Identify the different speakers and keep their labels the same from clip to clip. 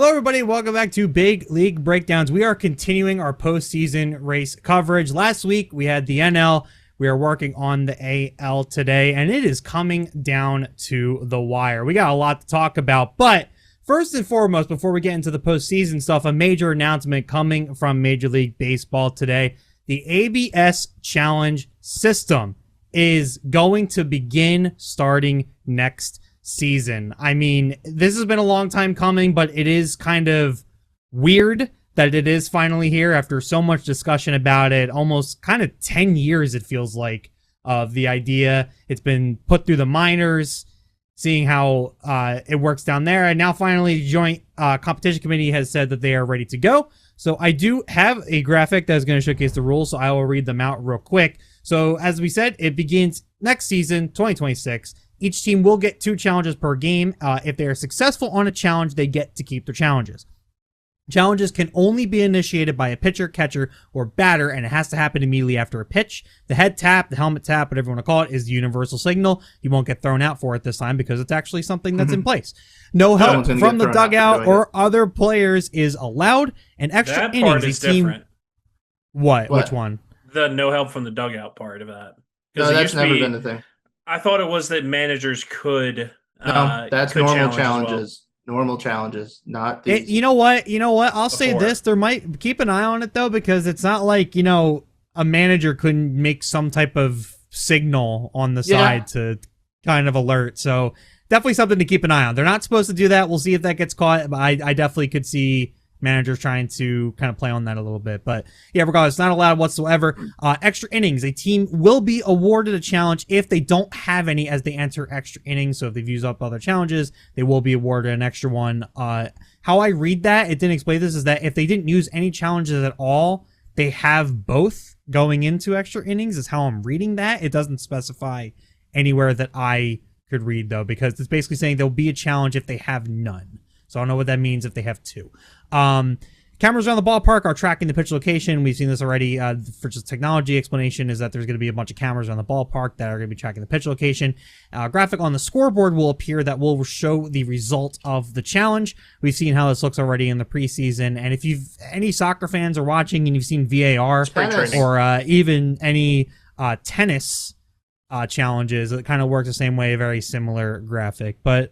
Speaker 1: Hello, everybody. Welcome back to Big League Breakdowns. We are continuing our postseason race coverage. Last week, we had the NL. We are working on the AL today, and it is coming down to the wire. We got a lot to talk about, but first and foremost, before we get into the postseason stuff, a major announcement coming from Major League Baseball today. The ABS Challenge system is going to begin starting next season. I mean, this has been a long time coming, but it is kind of weird that it is finally here after so much discussion about it. Almost kind of 10 years, it feels like, of the idea. It's been put through the minors, seeing how it works down there. And now finally, the Joint Competition Committee has said that they are ready to go. So I do have a graphic that is going to showcase the rules, so I will read them out real quick. So as we said, it begins next season, 2026. Each team will get 2 challenges per game. If they are successful on a challenge, they get to keep their challenges. Challenges can only be initiated by a pitcher, catcher, or batter, and it has to happen immediately after a pitch. The head tap, the helmet tap, whatever you want to call it, is the universal signal. You won't get thrown out for it this time because it's actually something that's in place. No help from the dugout or other players is allowed. And extra
Speaker 2: that
Speaker 1: innings,
Speaker 2: part is different.
Speaker 1: What? Which one?
Speaker 2: The no help from the dugout part of that.
Speaker 3: No, that's never been the thing.
Speaker 2: I thought it was that managers could.
Speaker 3: No, that's
Speaker 2: could
Speaker 3: normal
Speaker 2: challenge
Speaker 3: challenges. Normal challenges, not these.
Speaker 1: You know what? I'll say this. There might keep an eye on it though, because it's not like, a manager couldn't make some type of signal on the side to kind of alert. So definitely something to keep an eye on. They're not supposed to do that. We'll see if that gets caught. But I definitely could see managers trying to kind of play on that a little bit. But yeah, regardless, it's not allowed whatsoever. Extra innings. A team will be awarded a challenge if they don't have any as they enter extra innings. So if they've used up other challenges, they will be awarded an extra one. How I read that, it didn't explain this, is that if they didn't use any challenges at all, they have both going into extra innings, is how I'm reading that. It doesn't specify anywhere that I could read, though, because it's basically saying there'll be a challenge if they have none. So I don't know what that means if they have 2. Cameras around the ballpark are tracking the pitch location. We've seen this already. For just technology explanation is that there's going to be a bunch of cameras around the ballpark that are going to be tracking the pitch location. Graphic on the scoreboard will appear that will show the result of the challenge. We've seen how this looks already in the preseason. And if any soccer fans are watching and you've seen VAR or even any tennis challenges, it kind of works the same way, a very similar graphic. But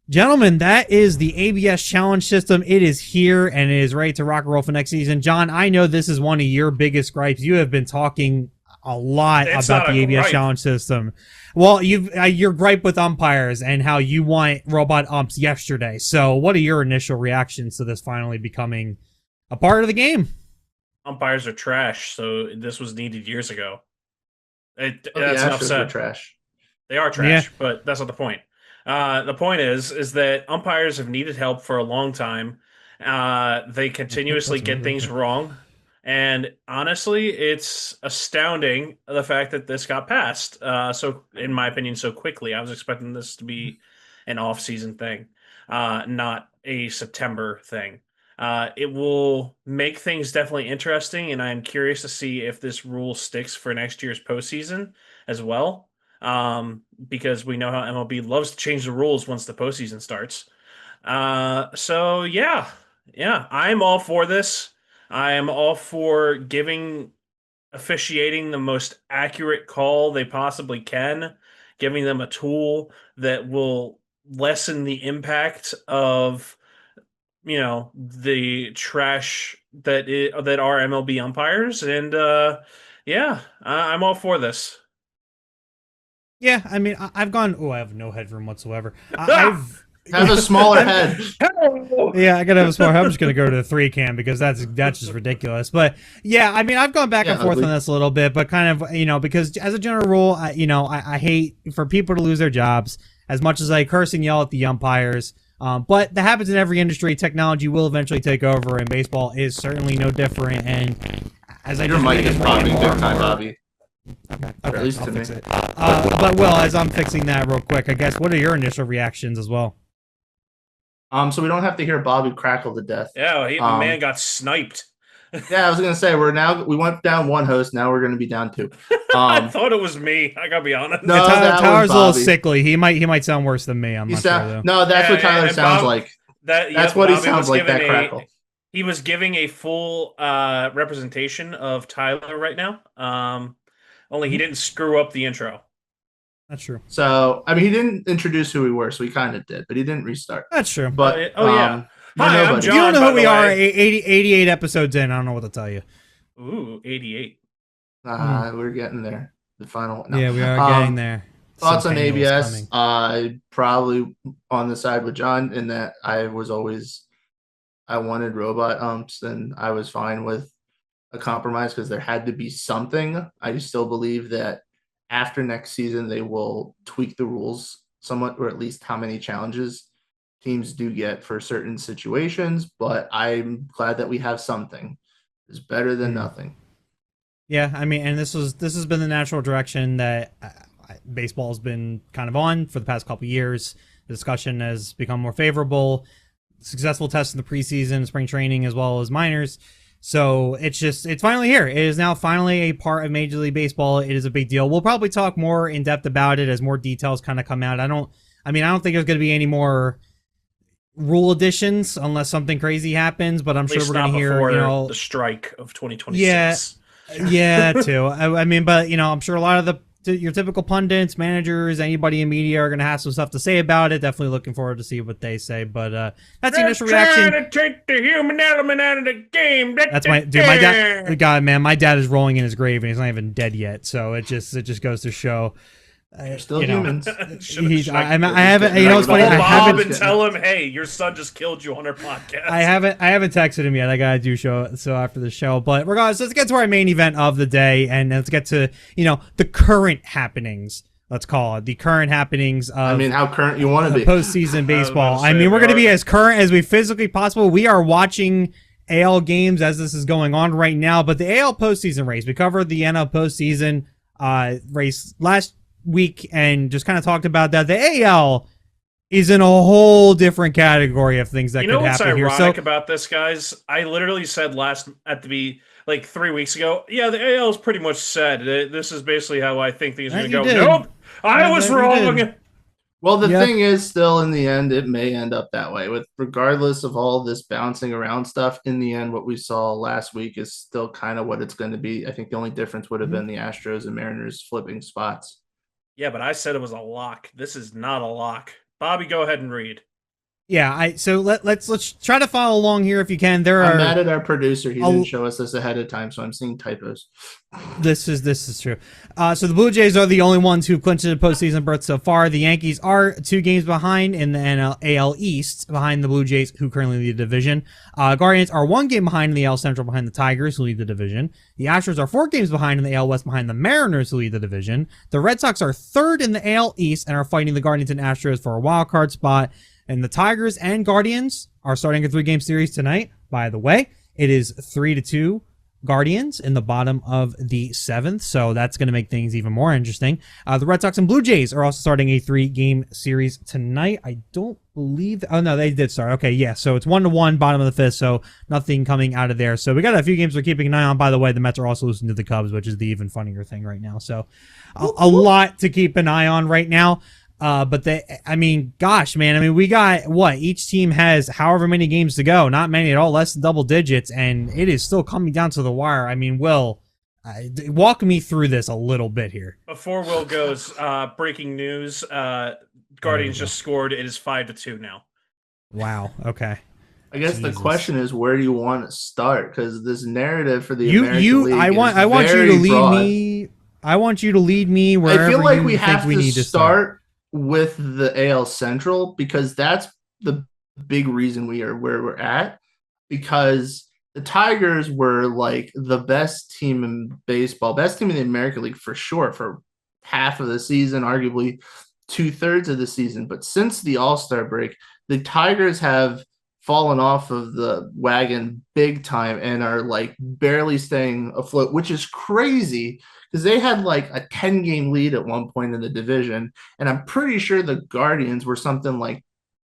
Speaker 1: gentlemen, that is the ABS challenge system. It is here and it is ready to rock and roll for next season. John, I know this is one of your biggest gripes. You have been talking a lot about the ABS challenge system. Well, your gripe with umpires and how you want robot umps yesterday. So what are your initial reactions to this finally becoming a part of the game?
Speaker 2: Umpires are trash, so this was needed years ago. That's enough said.
Speaker 3: Trash.
Speaker 2: They are trash, but that's not the point. The point is that umpires have needed help for a long time. They continuously get things wrong. And honestly, it's astounding the fact that this got passed. So in my opinion, so quickly. I was expecting this to be an off-season thing, not a September thing. It will make things definitely interesting, and I'm curious to see if this rule sticks for next year's postseason as well. Because we know how MLB loves to change the rules once the postseason starts. So yeah, I'm all for this. I am all for giving officiating the most accurate call they possibly can, giving them a tool that will lessen the impact of, the trash that are MLB umpires. And I'm all for this.
Speaker 1: Yeah, I mean, I've gone. Oh, I have no headroom whatsoever.
Speaker 3: Have a smaller head.
Speaker 1: Yeah, I gotta have a smaller head. I'm just gonna go to the 3 cam because that's just ridiculous. But yeah, I mean, I've gone back and forth on this a little bit, but kind of, because as a general rule, I hate for people to lose their jobs as much as I curse and yell at the umpires. But that happens in every industry. Technology will eventually take over, and baseball is certainly no different. And as
Speaker 3: your mic is probably big time, Bobby.
Speaker 1: Okay,
Speaker 3: at least to me.
Speaker 1: But Will, as I'm fixing that real quick, I guess, what are your initial reactions as well?
Speaker 3: So we don't have to hear Bobby crackle to death.
Speaker 2: Yeah, the man got sniped.
Speaker 3: Yeah, I was gonna say we went down 1 host. Now we're gonna be down 2.
Speaker 2: I thought it was me. I gotta be honest.
Speaker 1: No, Tyler's a little sickly. He might sound worse than me. I'm not sure though.
Speaker 3: No, that's what Tyler sounds like. That's what
Speaker 2: Bobby
Speaker 3: he sounds like. That crackle.
Speaker 2: He was giving a full representation of Tyler right now. Only he didn't screw up the intro.
Speaker 1: That's true.
Speaker 3: So, I mean, he didn't introduce who we were, so he kind of did, but he didn't restart.
Speaker 1: That's true.
Speaker 3: But
Speaker 2: yeah. Hi, I'm John.
Speaker 1: You don't know who we are. 88 episodes in. I don't know what to tell you.
Speaker 2: Ooh, 88.
Speaker 3: We're getting there. The final. No.
Speaker 1: Yeah, we are getting there.
Speaker 3: Thoughts on ABS? Probably on the side with John in that I wanted robot umps, and I was fine with a compromise because there had to be something. I still believe that after next season, they will tweak the rules somewhat, or at least how many challenges teams do get for certain situations. But I'm glad that we have something. It's better than nothing.
Speaker 1: Yeah, I mean, and this has been the natural direction that baseball has been kind of on for the past couple of years. The discussion has become more favorable. Successful tests in the preseason, spring training, as well as minors. So it's finally here. It is now finally a part of Major League Baseball. It is a big deal. We'll probably talk more in depth about it as more details kind of come out. I don't think there's going to be any more rule additions unless something crazy happens, but I'm sure we're going to hear,
Speaker 2: the strike of 2026.
Speaker 1: Yeah, too. I mean, but I'm sure a lot of your typical pundits, managers, anybody in media are going to have some stuff to say about it. Definitely looking forward to see what they say. But that's the initial reaction.
Speaker 2: Trying to take the human element out of the game.
Speaker 1: That's my dad. God, man, my dad is rolling in his grave and he's not even dead yet. So it just goes to show.
Speaker 3: They're still humans.
Speaker 1: I haven't. It's funny. I haven't.
Speaker 2: And tell him, hey, your son just killed you on our podcast.
Speaker 1: I haven't texted him yet. I gotta do so after the show. But regardless, let's get to our main event of the day, and let's get to the current happenings. Let's call it the current happenings.
Speaker 3: How current you want to be?
Speaker 1: Postseason baseball. We're gonna be as current as we physically possible. We are watching AL games as this is going on right now. But the AL postseason race. We covered the NL postseason race last week and just kind of talked about that. The AL is in a whole different category of things that could happen here.
Speaker 2: What's ironic about this, guys? I literally said 3 weeks ago, yeah, the AL is pretty much set. This is basically how I think things are going to go.
Speaker 1: Did.
Speaker 2: Nope, I was wrong.
Speaker 3: Well, the thing is, still in the end, it may end up that way. Regardless of all this bouncing around stuff, in the end, what we saw last week is still kind of what it's going to be. I think the only difference would have been the Astros and Mariners flipping spots.
Speaker 2: Yeah, but I said it was a lock. This is not a lock. Bobby, go ahead and read.
Speaker 1: Yeah, so let's try to follow along here if you can.
Speaker 3: I'm mad at our producer. He didn't show us this ahead of time, so I'm seeing typos.
Speaker 1: This is true. So the Blue Jays are the only ones who've clinched a postseason berth so far. The Yankees are 2 games behind in the AL East, behind the Blue Jays, who currently lead the division. Guardians are 1 game behind in the AL Central, behind the Tigers, who lead the division. The Astros are 4 games behind in the AL West, behind the Mariners, who lead the division. The Red Sox are 3rd in the AL East and are fighting the Guardians and Astros for a wild card spot. And the Tigers and Guardians are starting a 3-game series tonight. By the way, it is 3-2 Guardians in the bottom of the 7th. So that's going to make things even more interesting. The Red Sox and Blue Jays are also starting a 3-game series tonight. I don't believe... Oh, no, they did start. Okay, yeah. So it's 1-1, bottom of the 5th. So nothing coming out of there. So we got a few games we're keeping an eye on. By the way, the Mets are also losing to the Cubs, which is the even funnier thing right now. So a lot to keep an eye on right now. But gosh, man, we got each team has however many games to go, not many at all, less than double digits, and it is still coming down to the wire. Will, walk me through this a little bit here.
Speaker 2: Before Will goes, breaking news, Guardians just scored. It is 5-2 now.
Speaker 1: Wow. Okay.
Speaker 3: I guess the question is, where do you want to start? Because this narrative for the American League
Speaker 1: I want you to lead
Speaker 3: broad.
Speaker 1: Me. I want you to lead me wherever
Speaker 3: I feel like we
Speaker 1: need to
Speaker 3: start with the AL Central, because that's the big reason we are where we're at, because the Tigers were like the best team in baseball, best team in the American League for sure, for half of the season, arguably 2/3 of the season. But since the All-Star break, the Tigers have fallen off of the wagon big time and are like barely staying afloat, which is crazy because they had like a 10-game lead at one point in the division. And I'm pretty sure the Guardians were something like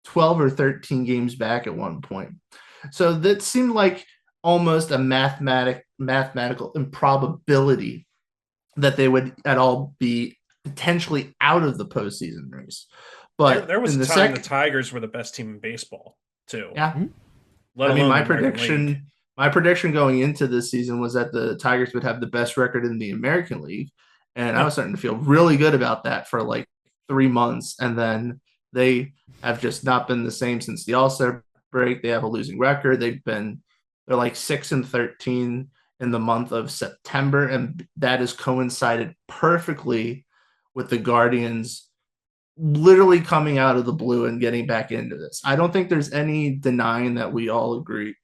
Speaker 3: 12 or 13 games back at one point. So that seemed like almost a mathematical improbability that they would at all be potentially out of the postseason race. But
Speaker 2: there was a time the Tigers were the best team in baseball. too.
Speaker 3: Yeah.
Speaker 2: Let
Speaker 3: I mean,
Speaker 2: alone the American League.
Speaker 3: my prediction going into this season was that the Tigers would have the best record in the American League, and I was starting to feel really good about that for like 3 months, and then they have just not been the same since the All-Star break. They have a losing record. They're like 6-13 in the month of September, and that has coincided perfectly with the Guardians literally coming out of the blue and getting back into this. I don't think there's any denying that we all agree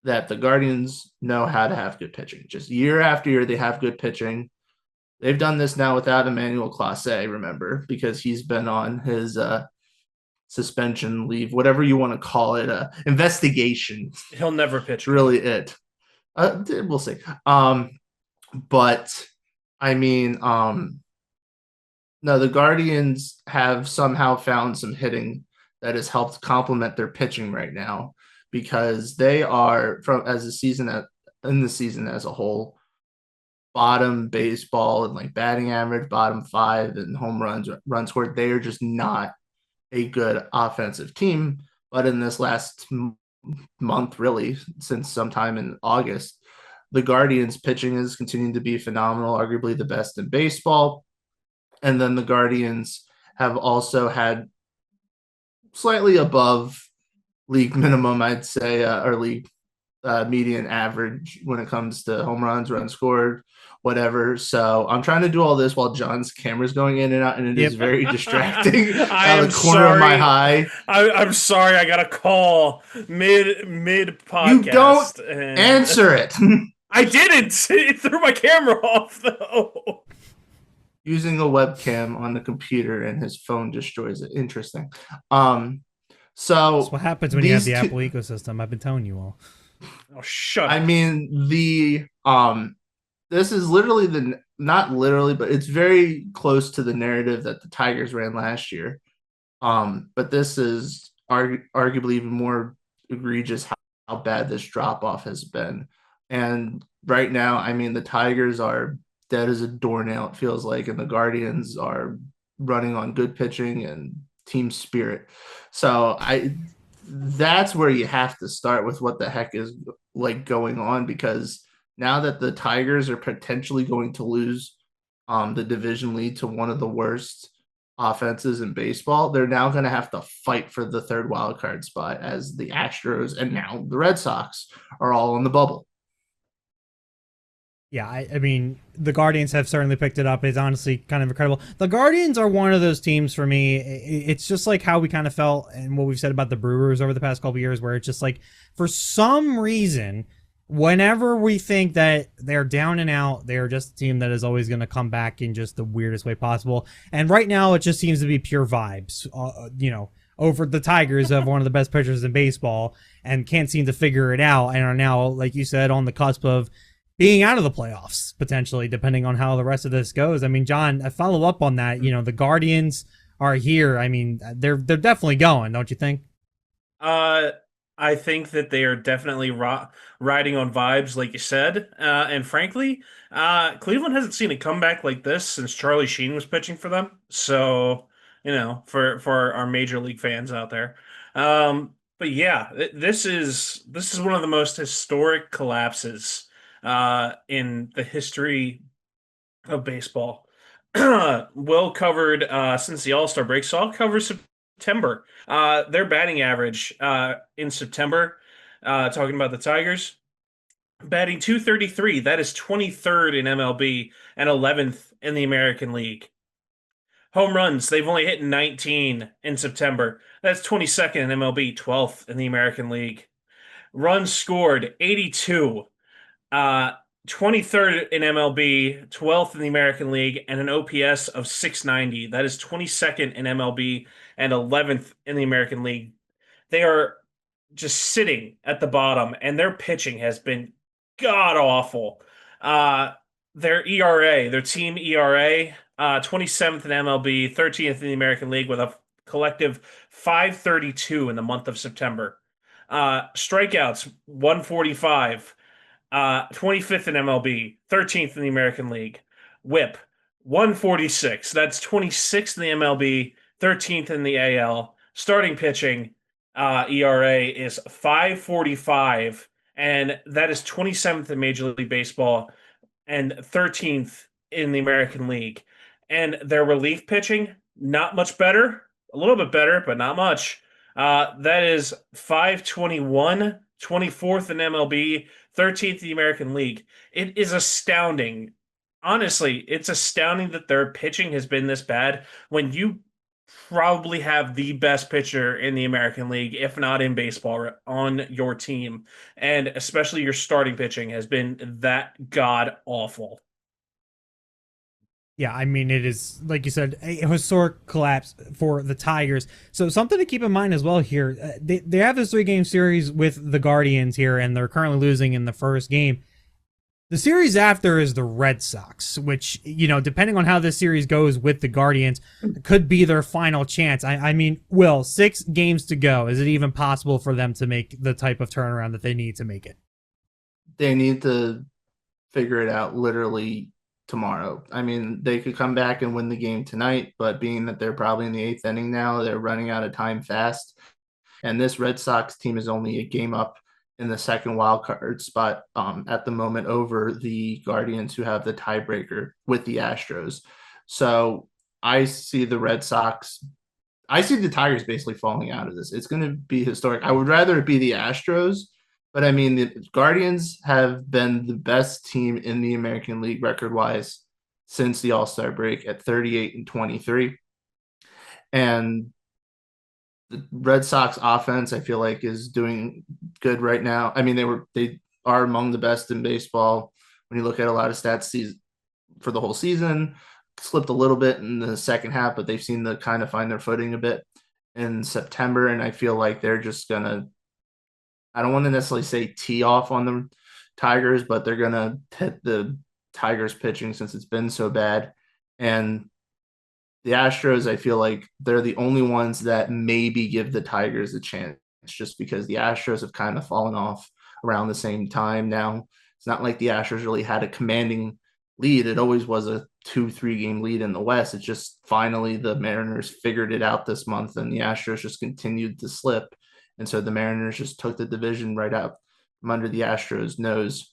Speaker 3: that the Guardians know how to have good pitching. Just year after year, they have good pitching. They've done this now without Emmanuel Clase, remember, because he's been on his suspension leave, whatever you want to call it, investigation.
Speaker 2: He'll never pitch.
Speaker 3: Really it. We'll see. But I mean, no, the Guardians have somehow found some hitting that has helped complement their pitching right now because they are in the season as a whole, bottom baseball and like batting average, bottom 5 and home runs scored. They are just not a good offensive team. But in this last month, really, since sometime in August, the Guardians pitching is continuing to be phenomenal, arguably the best in baseball. And then the Guardians have also had slightly above league minimum, I'd say, or league median average when it comes to home runs, runs scored, whatever. So I'm trying to do all this while John's camera's going in and out, and it is very distracting.
Speaker 2: I am
Speaker 3: the corner of my eye.
Speaker 2: I'm sorry. I got a call mid podcast.
Speaker 3: You don't answer it.
Speaker 2: I didn't. It threw my camera off though.
Speaker 3: Using a webcam on the computer and his phone destroys it. Interesting. So
Speaker 1: that's what happens when you have the Apple ecosystem. I've been telling you all.
Speaker 2: Oh, shut up.
Speaker 3: I mean, this is literally not literally, but it's very close to the narrative that the Tigers ran last year. But this is arguably even more egregious how bad this drop off has been. And right now, I mean, the Tigers are dead as a doornail, it feels like, and the Guardians are running on good pitching and team spirit. So that's where you have to start with what the heck is like going on, because now that the Tigers are potentially going to lose the division lead to one of the worst offenses in baseball, they're now going to have to fight for the third wild card spot as the Astros and now the Red Sox are all on the bubble.
Speaker 1: Yeah, I mean, the Guardians have certainly picked it up. It's honestly kind of incredible. The Guardians are one of those teams for me. It's just like how we kind of felt and what we've said about the Brewers over the past couple of years, where it's just like, for some reason, whenever we think that they're down and out, they're just a team that is always going to come back in just the weirdest way possible. And right now, it just seems to be pure vibes, over the Tigers of one of the best pitchers in baseball, and can't seem to figure it out, and are now, like you said, on the cusp of being out of the playoffs, potentially, depending on how the rest of this goes. I mean, John, I follow up on that. The Guardians are here. I mean, they're definitely going, don't you think?
Speaker 2: I think that they are definitely riding on vibes, like you said. And frankly, Cleveland hasn't seen a comeback like this since Charlie Sheen was pitching for them. So, for our major league fans out there. But yeah, this is one of the most historic collapses in the history of baseball. Will covered since the All-Star break, so I'll cover September. Their batting average in September, talking about the Tigers, batting .233. That is 23rd in MLB and 11th in the American League. Home runs, they've only hit 19 in September. That's 22nd in MLB, 12th in the American League. Runs scored, 82. 23rd in MLB, 12th in the American League, and an OPS of 690. That is 22nd in MLB and 11th in the American League. They are just sitting at the bottom, and their pitching has been god-awful. Their ERA, their team ERA, 27th in MLB, 13th in the American League, with a collective 532 in the month of September. Strikeouts, 145. 25th in MLB, 13th in the American League. WHIP, 146. That's 26th in the MLB, 13th in the AL. Starting pitching, ERA is 5.45, and that is 27th in Major League Baseball and 13th in the American League. And their relief pitching, not much better, a little bit better, but not much. That is 5.21, 24th in MLB, 13th in the American League. It is astounding. Honestly, it's astounding that their pitching has been this bad when you probably have the best pitcher in the American League, if not in baseball, on your team. And especially your starting pitching has been that god awful.
Speaker 1: Yeah, I mean, it is, like you said, a historic collapse for the Tigers. So something to keep in mind as well here, they have this 3-game series with the Guardians here, and they're currently losing in the first game. The series after is the Red Sox, which, depending on how this series goes with the Guardians, could be their final chance. I mean, Will, 6 games to go. Is it even possible for them to make the type of turnaround that they need to make it?
Speaker 3: They need to figure it out literally tomorrow. I mean, they could come back and win the game tonight, but being that they're probably in the 8th inning now, they're running out of time fast. And this Red Sox team is only a game up in the second wild card spot at the moment over the Guardians, who have the tiebreaker with the Astros. So I see the Tigers basically falling out of this. It's going to be historic. I would rather it be the Astros, but I mean, the Guardians have been the best team in the American League record-wise since the All-Star break at 38-23. And the Red Sox offense, I feel like, is doing good right now. I mean, they are among the best in baseball when you look at a lot of stats for the whole season. Slipped a little bit in the second half, but they've seemed to kind of find their footing a bit in September. And I feel like they're just gonna, I don't want to necessarily say tee off on the Tigers, but they're gonna hit the Tigers pitching since it's been so bad. And the Astros, I feel like they're the only ones that maybe give the Tigers a chance, just because the Astros have kind of fallen off around the same time now. It's not like the Astros really had a commanding lead. It always was a 2-3 game lead in the West. It's just finally the Mariners figured it out this month, and the Astros just continued to slip. And so the Mariners just took the division right out from under the Astros' nose.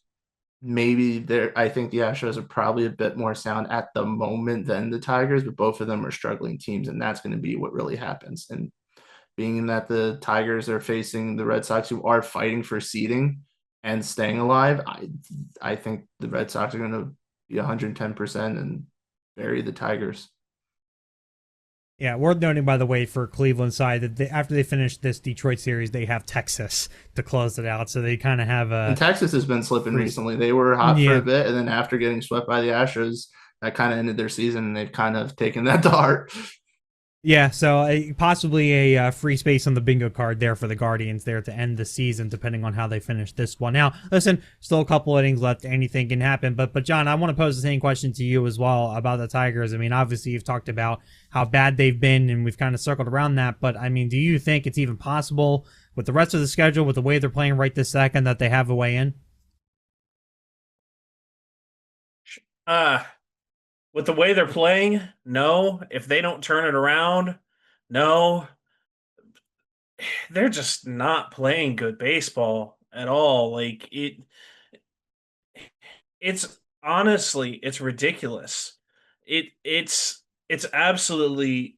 Speaker 3: I think the Astros are probably a bit more sound at the moment than the Tigers, but both of them are struggling teams, and that's going to be what really happens. And being that the Tigers are facing the Red Sox, who are fighting for seeding and staying alive, I think the Red Sox are going to be 110% and bury the Tigers.
Speaker 1: Yeah, worth noting, by the way, for Cleveland side, that after they finish this Detroit series, they have Texas to close it out. So they kind of have a...
Speaker 3: And Texas has been slipping recently. They were hot for a bit, and then after getting swept by the Astros, that kind of ended their season, and they've kind of taken that to heart.
Speaker 1: Yeah, so possibly a free space on the bingo card there for the Guardians there to end the season, depending on how they finish this one. Now, listen, still a couple innings left. Anything can happen. But John, I want to pose the same question to you as well about the Tigers. I mean, obviously, you've talked about how bad they've been, and we've kind of circled around that. But, I mean, do you think it's even possible with the rest of the schedule, with the way they're playing right this second, that they have a way in?
Speaker 2: With the way they're playing, no. If they don't turn it around, no. They're just not playing good baseball at all. Like it's honestly, it's ridiculous. It's absolutely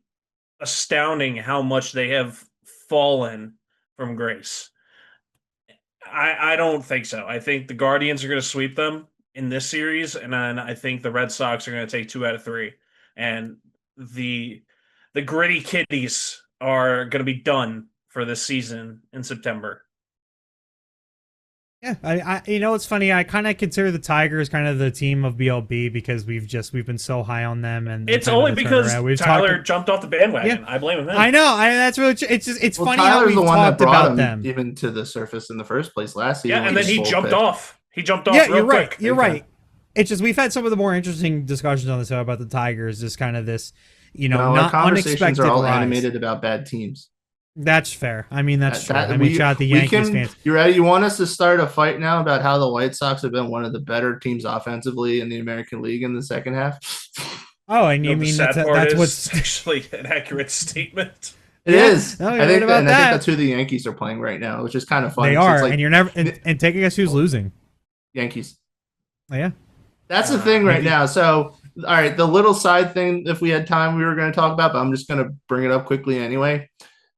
Speaker 2: astounding how much they have fallen from grace. I don't think so. I think the Guardians are going to sweep them in this series, and then I think the Red Sox are going to take 2 out of 3, and the gritty kitties are going to be done for this season in September.
Speaker 1: Yeah, I it's funny. I kind of consider the Tigers kind of the team of BLB because we've been so high on them, and
Speaker 2: it's only because Tyler jumped off the bandwagon. Yeah. I blame him.
Speaker 1: I know. That's really. It's funny
Speaker 3: Tyler's
Speaker 1: how we've
Speaker 3: the one
Speaker 1: talked
Speaker 3: that brought
Speaker 1: about them
Speaker 3: even to the surface in the first place last season.
Speaker 2: Yeah, and then he jumped off. He jumped off.
Speaker 1: Yeah,
Speaker 2: real
Speaker 1: you're right.
Speaker 2: quick.
Speaker 1: You're right. It's just we've had some of the more interesting discussions on the show about the Tigers. Just kind of this, not
Speaker 3: conversations
Speaker 1: unexpected
Speaker 3: are all
Speaker 1: rise.
Speaker 3: Animated about bad teams.
Speaker 1: That's fair. I mean, that's true. I mean, shout out the Yankees fans.
Speaker 3: You ready? You want us to start a fight now about how the White Sox have been one of the better teams offensively in the American League in the second half?
Speaker 1: Oh, and you mean that's what's
Speaker 2: actually an accurate statement.
Speaker 3: It is.
Speaker 1: No,
Speaker 3: I think that's who the Yankees are playing right now, which is kind of funny.
Speaker 1: They are, and you're never and take a guess who's losing.
Speaker 3: Yankees.
Speaker 1: Oh, yeah.
Speaker 3: That's the thing right now. So, all right, the little side thing, if we had time, we were going to talk about, but I'm just going to bring it up quickly anyway.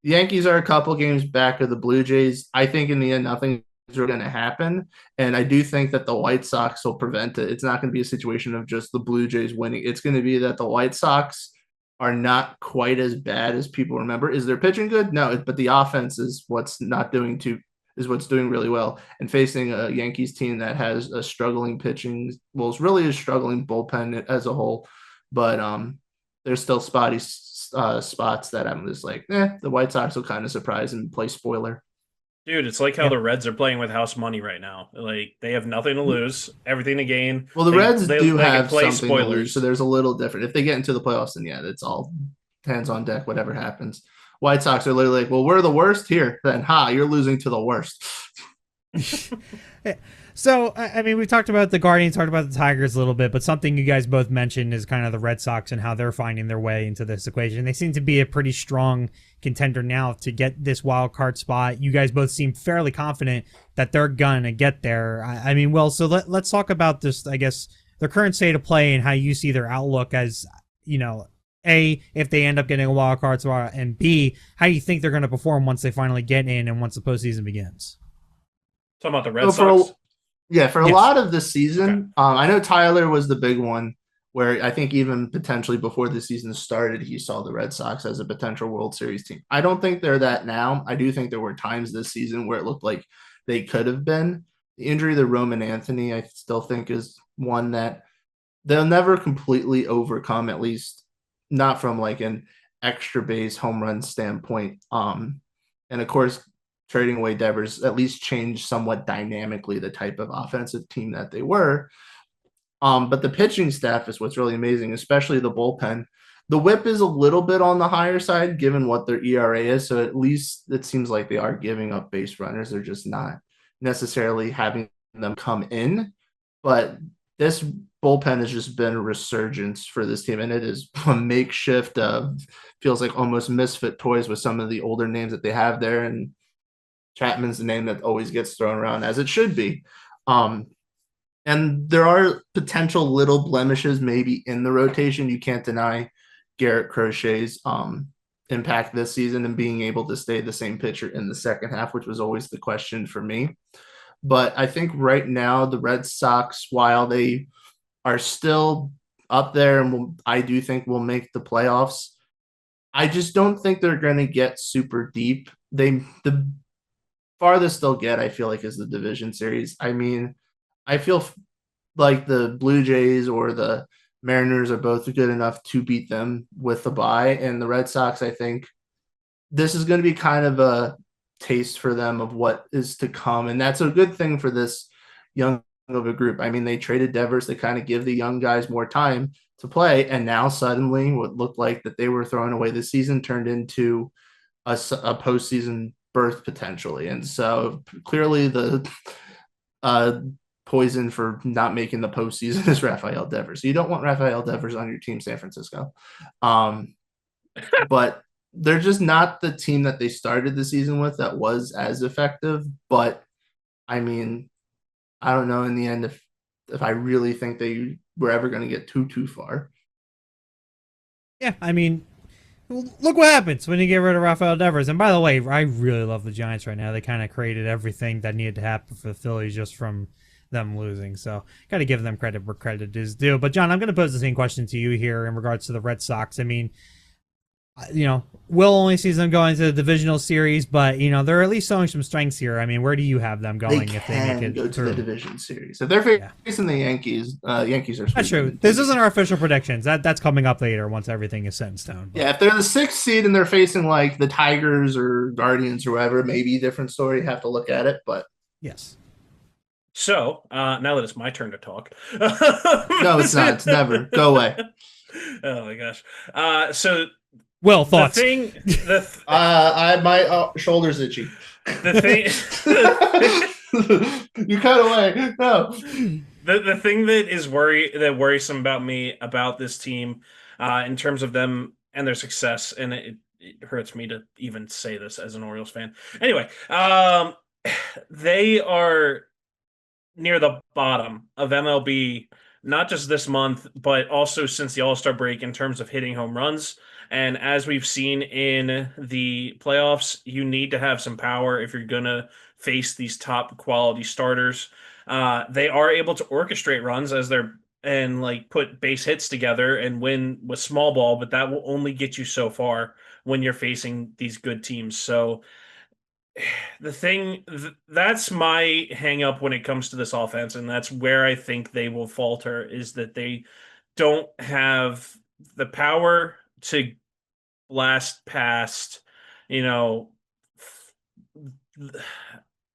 Speaker 3: The Yankees are a couple games back of the Blue Jays. I think in the end, nothing is going to happen. And I do think that the White Sox will prevent it. It's not going to be a situation of just the Blue Jays winning. It's going to be that the White Sox are not quite as bad as people remember. Is their pitching good? No, but the offense is what's doing really well. And facing a Yankees team that has a struggling pitching, well, it's really a struggling bullpen as a whole. But there's still spotty spots that I'm just like, the White Sox will kind of surprise and play spoiler.
Speaker 2: Dude, it's like how the Reds are playing with house money right now. Like, they have nothing to lose, everything to gain.
Speaker 3: Well, the Reds do have something
Speaker 2: spoilers.
Speaker 3: to lose, so there's a little different. If they get into the playoffs, then it's all hands on deck, whatever happens. White Sox are literally like, well, we're the worst here. Then, you're losing to the worst.
Speaker 1: So, I mean, we talked about the Guardians, talked about the Tigers a little bit, but something you guys both mentioned is kind of the Red Sox and how they're finding their way into this equation. They seem to be a pretty strong contender now to get this wild card spot. You guys both seem fairly confident that they're going to get there. I mean, well, so let's talk about this, I guess, their current state of play and how you see their outlook as, A, if they end up getting a wild card spot, and B, how you think they're going to perform once they finally get in and once the postseason begins.
Speaker 2: Talking about the Red Sox?
Speaker 3: For a lot of this season, I know Tyler was the big one where I think even potentially before the season started, he saw the Red Sox as a potential World Series team. I don't think they're that now. I do think there were times this season where it looked like they could have been. The injury to Roman Anthony, I still think, is one that they'll never completely overcome, at least not from like an extra base home run standpoint. And of course, trading away Devers at least changed somewhat dynamically the type of offensive team that they were. But the pitching staff is what's really amazing, especially the bullpen. The whip is a little bit on the higher side given what their ERA is. So at least it seems like they are giving up base runners. They're just not necessarily having them come in. But this bullpen has just been a resurgence for this team. And it is a makeshift, feels like almost misfit toys with some of the older names that they have there. And Chapman's the name that always gets thrown around, as it should be. And there are potential little blemishes maybe in the rotation. You can't deny Garrett Crochet's impact this season and being able to stay the same pitcher in the second half, which was always the question for me. But I think right now the Red Sox, while they are still up there and I do think will make the playoffs, I just don't think they're going to get super deep. The farthest they'll get, I feel like, is the division series. I mean, I feel like the Blue Jays or the Mariners are both good enough to beat them with the bye. And the Red Sox, I think this is going to be kind of a taste for them of what is to come. And that's a good thing for this young of a group. I mean, they traded Devers to kind of give the young guys more time to play. And now suddenly what looked like that they were throwing away this season turned into a postseason berth potentially. And so clearly the poison for not making the postseason is Rafael Devers. So you don't want Rafael Devers on your team, San Francisco. But they're just not the team that they started the season with that was as effective. But I mean, I don't know in the end if I really think they were ever going to get too far.
Speaker 1: Yeah, I mean, look what happens when you get rid of Rafael Devers. And by the way, I really love the Giants right now. They kind of created everything that needed to happen for the Phillies just from them losing. So got to give them credit where credit is due. But John, I'm going to pose the same question to you here in regards to the Red Sox. I mean, Will only sees them going to the divisional series, but they're at least showing some strengths here. I mean, where do you have them going if they make it
Speaker 3: go
Speaker 1: through
Speaker 3: to the division series? If they're facing the Yankees, Yankees are.
Speaker 1: That's true. This isn't our official predictions. That's coming up later once everything is set in stone.
Speaker 3: But. Yeah, if they're the 6th seed and they're facing like the Tigers or Guardians or whoever, maybe a different story. Have to look at it, but
Speaker 1: yes.
Speaker 2: So now that it's my turn to talk.
Speaker 3: No, it's not. It's never. Go away.
Speaker 2: Oh my gosh. So.
Speaker 1: Will, thoughts?
Speaker 3: My shoulder's itchy.
Speaker 2: The thing,
Speaker 3: you cut away. No.
Speaker 2: The thing that worrisome about me about this team, in terms of them and their success, and it hurts me to even say this as an Orioles fan. Anyway, they are near the bottom of MLB, not just this month, but also since the All-Star break in terms of hitting home runs. And as we've seen in the playoffs, you need to have some power if you're going to face these top quality starters. They are able to orchestrate runs as they're and like put base hits together and win with small ball, but that will only get you so far when you're facing these good teams. So that's my hang up when it comes to this offense, and that's where I think they will falter, is that they don't have the power to blast past, you know,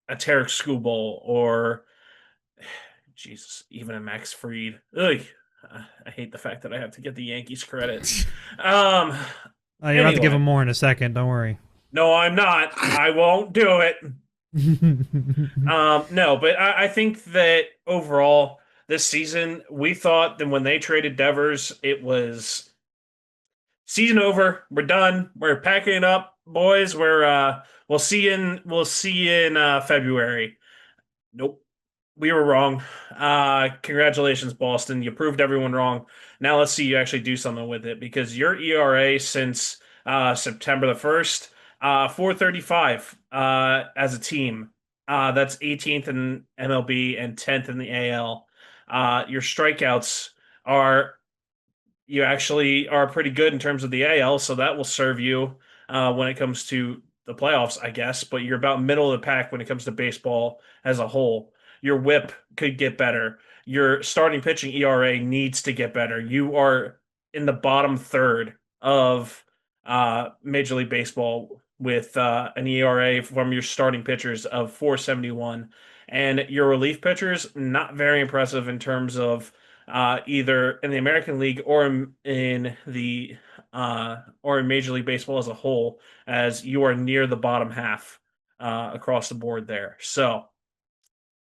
Speaker 2: a Tarek Skubal or Jesus, even a Max Fried. Ugh. I hate the fact that I have to get the Yankees credit.
Speaker 1: You're about to give them more in a second. Don't worry.
Speaker 2: No, I'm not. I won't do it. No, but I think that overall this season, we thought that when they traded Devers, it was season over. We're done. We're packing it up, boys. We'll see you in February. Nope. We were wrong. Congratulations, Boston. You proved everyone wrong. Now let's see you actually do something with it, because your ERA since September the 1st, 4.35 as a team. That's 18th in MLB and 10th in the AL. Your strikeouts you actually are pretty good in terms of the AL, so that will serve you when it comes to the playoffs, I guess. But you're about middle of the pack when it comes to baseball as a whole. Your whip could get better. Your starting pitching ERA needs to get better. You are in the bottom third of Major League Baseball with an ERA from your starting pitchers of 4.71. And your relief pitchers, not very impressive in terms of either in the American League or in the or in Major League Baseball as a whole, as you are near the bottom half across the board there. So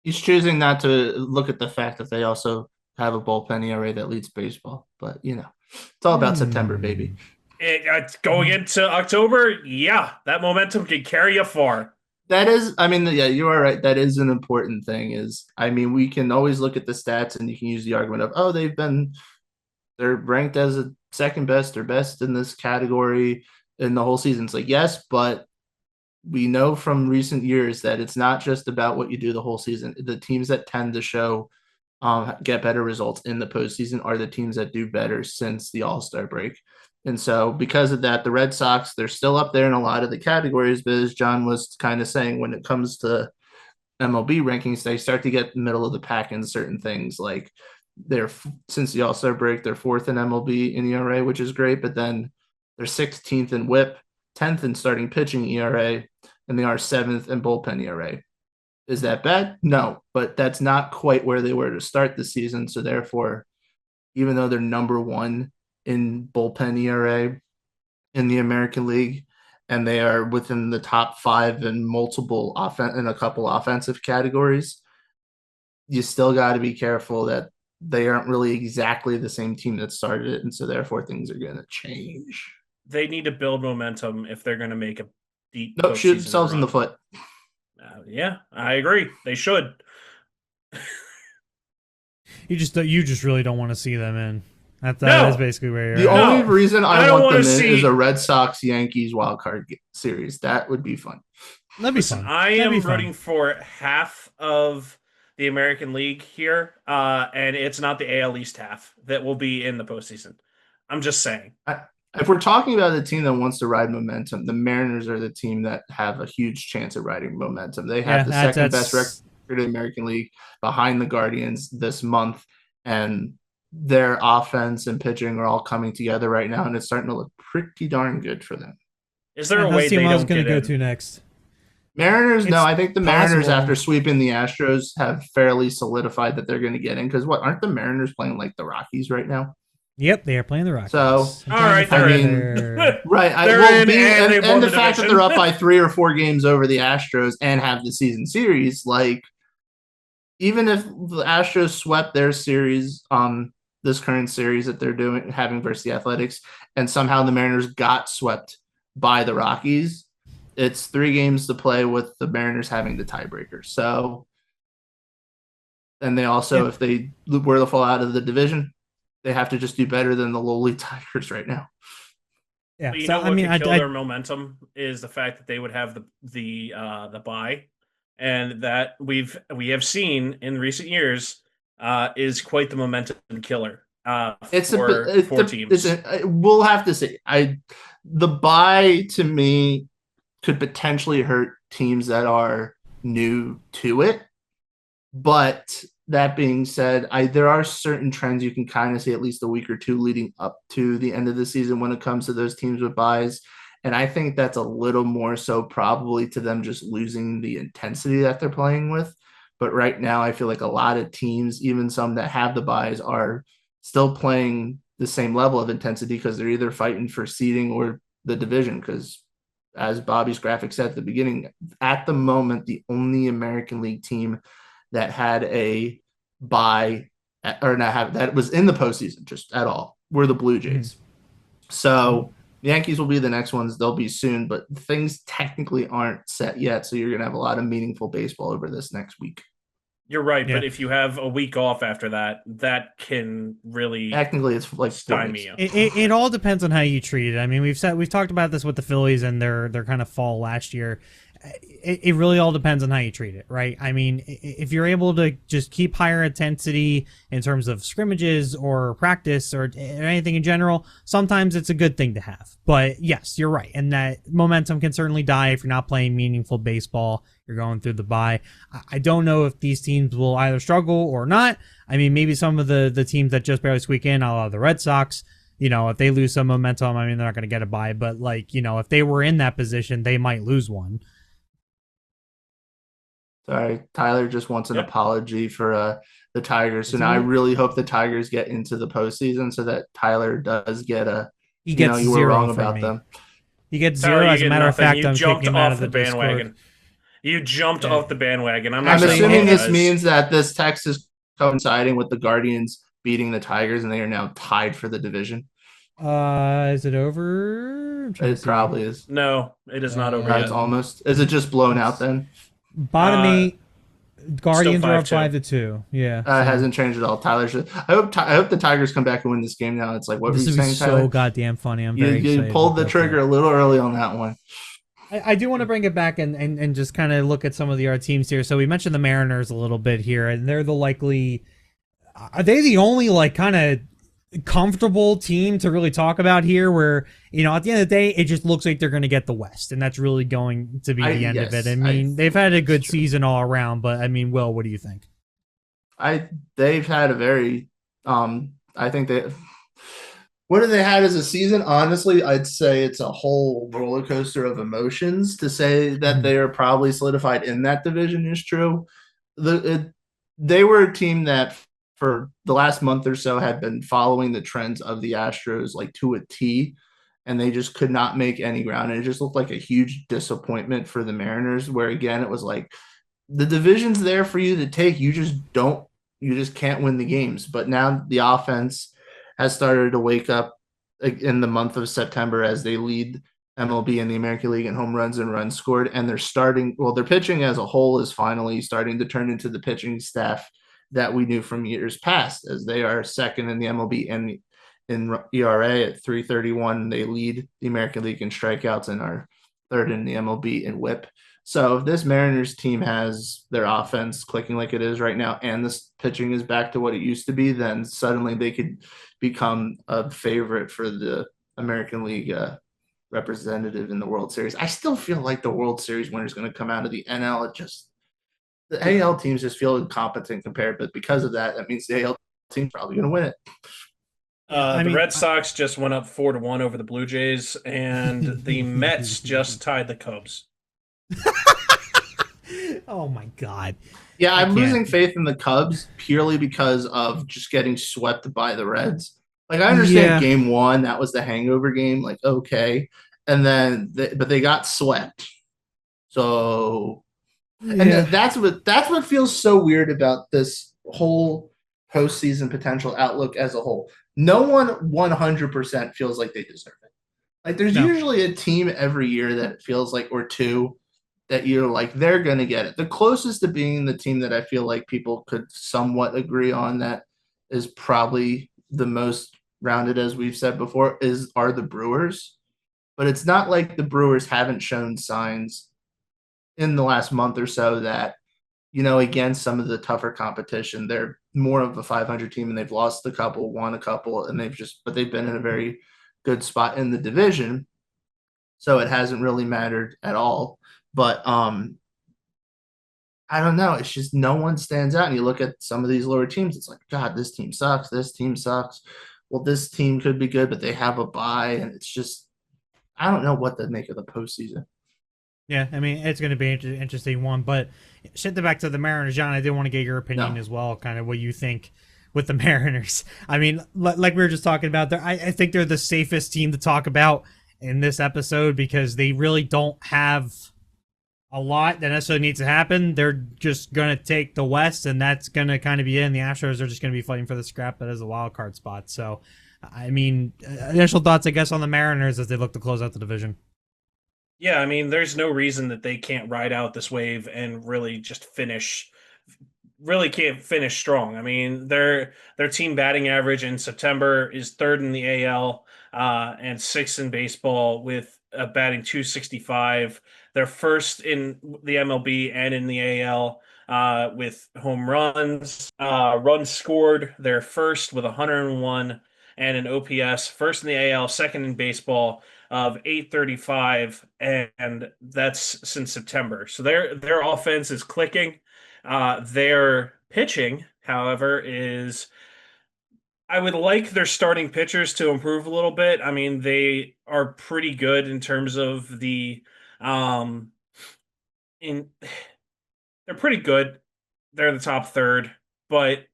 Speaker 3: he's choosing not to look at the fact that they also have a bullpen ERA that leads baseball. But it's all about September, baby.
Speaker 2: Going into October, yeah, that momentum can carry you far.
Speaker 3: That is, you are right. That is an important thing. We can always look at the stats and you can use the argument of, they're ranked as a second best or best in this category in the whole season. It's like, yes, but we know from recent years that it's not just about what you do the whole season. The teams that tend to show get better results in the postseason are the teams that do better since the All-Star break. And so because of that, the Red Sox, they're still up there in a lot of the categories, but as John was kind of saying, when it comes to MLB rankings, they start to get middle of the pack in certain things. Like since the All-Star break, they're 4th in MLB in ERA, which is great, but then they're 16th in WHIP, 10th in starting pitching ERA, and they are 7th in bullpen ERA. Is that bad? No, but that's not quite where they were to start the season. So therefore, even though they're number 1 in bullpen ERA in the American League, and they are within the top 5 in in a couple offensive categories, you still got to be careful that they aren't really exactly the same team that started it, and so therefore things are going to change.
Speaker 2: They need to build momentum if they're going to make a deep.
Speaker 3: Shoot themselves in the foot.
Speaker 2: Yeah, I agree. They should.
Speaker 1: You just really don't want to see them in. That is basically where you're
Speaker 3: the
Speaker 1: at.
Speaker 3: only reason I want them in is a Red Sox Yankees wild card series. That would be fun.
Speaker 1: That'd be fun.
Speaker 2: I am rooting for half of the American League here, and it's not the AL East half that will be in the postseason. I'm just saying.
Speaker 3: If we're talking about a team that wants to ride momentum, the Mariners are the team that have a huge chance of riding momentum. They have the second best record in the American League behind the Guardians this month, and their offense and pitching are all coming together right now, and it's starting to look pretty darn good for them.
Speaker 2: Is there a way they don't get in?
Speaker 1: Go to next?
Speaker 3: Mariners, no. I think the Mariners, after sweeping the Astros, have fairly solidified that they're going to get in, because aren't the Mariners playing like the Rockies right now?
Speaker 1: All they are playing the Rockies.
Speaker 3: So,
Speaker 2: all right, they're in.
Speaker 3: Right. And the fact that they're up by 3 or 4 games over the Astros and have the season series, like, even if the Astros swept their series, this current series that they're having versus the Athletics, and somehow the Mariners got swept by the Rockies. It's 3 games to play with the Mariners having the tiebreaker. So, and they also, if they were to fall out of the division, they have to just do better than the lowly Tigers right now.
Speaker 2: Yeah, but you know what could kill their momentum is the fact that they would have the bye, and that we have seen in recent years is quite the momentum killer. For teams.
Speaker 3: We'll have to see. The bye to me could potentially hurt teams that are new to it, but that being said, there are certain trends you can kind of see at least a week or two leading up to the end of the season when it comes to those teams with buys. And I think that's a little more so probably to them just losing the intensity that they're playing with. But right now, I feel like a lot of teams, even some that have the buys, are still playing the same level of intensity because they're either fighting for seeding or the division. Because as Bobby's graphic said at the beginning, at the moment, the only American League team that had a bye or not have that was in the postseason just at all were the Blue Jays. So the Yankees will be the next ones. They'll be soon, but things technically aren't set yet. So you're going to have a lot of meaningful baseball over this next week.
Speaker 2: You're right, but if you have a week off after that, that can really
Speaker 3: technically it's like
Speaker 2: stymie.
Speaker 1: It all depends on how you treat it. I mean, we've talked about this with the Phillies and their kind of fall last year. It really all depends on how you treat it, right? I mean, if you're able to just keep higher intensity in terms of scrimmages or practice or anything in general, sometimes it's a good thing to have. But yes, you're right. And that momentum can certainly die if you're not playing meaningful baseball. You're going through the bye. I don't know if these teams will either struggle or not. I mean, maybe some of the teams that just barely squeak in, a lot of the Red Sox, if they lose some momentum, I mean, they're not going to get a bye. But if they were in that position, they might lose one.
Speaker 3: Sorry, Tyler just wants an apology for the Tigers. So now I really hope the Tigers get into the postseason so that Tyler does get
Speaker 1: he gets
Speaker 3: you were wrong about them.
Speaker 1: He gets zero. As a matter of fact, I'm kicking him out of the
Speaker 2: bandwagon.
Speaker 1: Discord.
Speaker 2: You jumped off the bandwagon. I'm
Speaker 3: assuming this means that this text is coinciding with the Guardians beating the Tigers and they are now tied for the division.
Speaker 1: Is it over?
Speaker 3: It probably is.
Speaker 2: No, it is not over yet.
Speaker 3: It's almost. Is it just blown out then?
Speaker 1: Bottom 8, Guardians are up 5-2. Yeah,
Speaker 3: it hasn't changed at all. Tyler should. I hope the Tigers come back and win this game. Now it's like what were you saying, Tyler?
Speaker 1: So goddamn funny. I'm very excited.
Speaker 3: You pulled the trigger a little early on that one.
Speaker 1: I do want to bring it back and just kind of look at some of the other teams here. So we mentioned the Mariners a little bit here, and they're are they the only kind of comfortable team to really talk about here where, at the end of the day, it just looks like they're going to get the West, and that's really going to be the end of it. I mean, they've had a good season all around, but I mean, Will, what do you think?
Speaker 3: They've had a very, I think what have they had as a season? Honestly, I'd say it's a whole roller coaster of emotions. To say that they are probably solidified in that division is true. They were a team that for the last month or so had been following the trends of the Astros to a T, and they just could not make any ground. And it just looked like a huge disappointment for the Mariners, where again, it was like the division's there for you to take. You just can't win the games. But now the offense has started to wake up in the month of September as they lead MLB in the American League in home runs and runs scored. And their pitching as a whole is finally starting to turn into the pitching staff that we knew from years past, as they are second in the MLB and in ERA at 3.31. They lead the American League in strikeouts and are third in the MLB in WHIP. So if this Mariners team has their offense clicking like it is right now and this pitching is back to what it used to be, then suddenly they could become a favorite for the American League representative in the World Series. I still feel like the World Series winner is going to come out of the NL. The AL teams just feel incompetent compared, but because of that, that means the AL team's probably going to win it.
Speaker 2: The Red Sox just went up 4-1 over the Blue Jays, and the Mets just tied the Cubs.
Speaker 1: Oh my God.
Speaker 3: Yeah, I'm losing faith in the Cubs purely because of just getting swept by the Reds. I understand game 1, that was the hangover game, okay. And then but they got swept. So and that's what feels so weird about this whole postseason potential outlook as a whole. No one 100% feels like they deserve it. Like there's usually a team every year that it feels like, or two, that you're like, they're going to get it. The closest to being the team that I feel like people could somewhat agree on that is probably the most rounded, as we've said before, are the Brewers. But it's not like the Brewers haven't shown signs in the last month or so that, against some of the tougher competition, they're more of a 500 team, and they've lost a couple, won a couple, and they've been in a very good spot in the division. So it hasn't really mattered at all. But I don't know. It's just no one stands out. And you look at some of these lower teams, it's like, God, this team sucks. This team sucks. Well, this team could be good, but they have a bye. And it's just, I don't know what to make of the postseason.
Speaker 1: Yeah, I mean, it's going to be an interesting one. But shifting back to the Mariners, John, I did want to get your opinion as well, kind of what you think with the Mariners. I mean, like we were just talking about, I think they're the safest team to talk about in this episode because they really don't have a lot that necessarily needs to happen. They're just going to take the West, and that's going to kind of be it. And the Astros are just going to be fighting for the scrap that is a wild card spot. So, I mean, initial thoughts, I guess, on the Mariners as they look to close out the division.
Speaker 2: Yeah, I mean, there's no reason that they can't ride out this wave and really just really can't finish strong. I mean, their team batting average in September is third in the AL and sixth in baseball with a batting 265. They're first in the MLB and in the AL with home runs, runs scored. They're first with 101 and an OPS, first in the AL, second in baseball of 835, and that's since September. So their offense is clicking. Their pitching, however, I would like their starting pitchers to improve a little bit. I mean, they are pretty good in terms of they're pretty good. They're the top third, but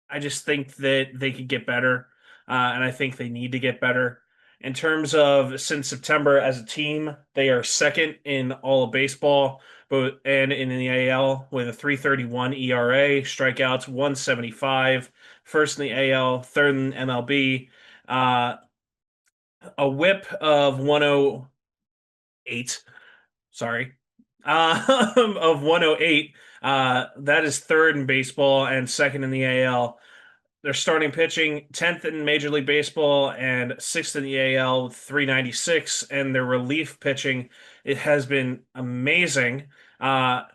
Speaker 2: I just think that they could get better, and I think they need to get better. In terms of since September as a team, they are second in all of baseball, and in the AL with a 3.31 ERA, strikeouts 175, first in the AL, third in MLB, a WHIP of 108. Sorry, of 108. That is third in baseball and second in the AL. They're starting pitching 10th in Major League Baseball and 6th in the AL, 396. And their relief pitching, it has been amazing.
Speaker 3: That's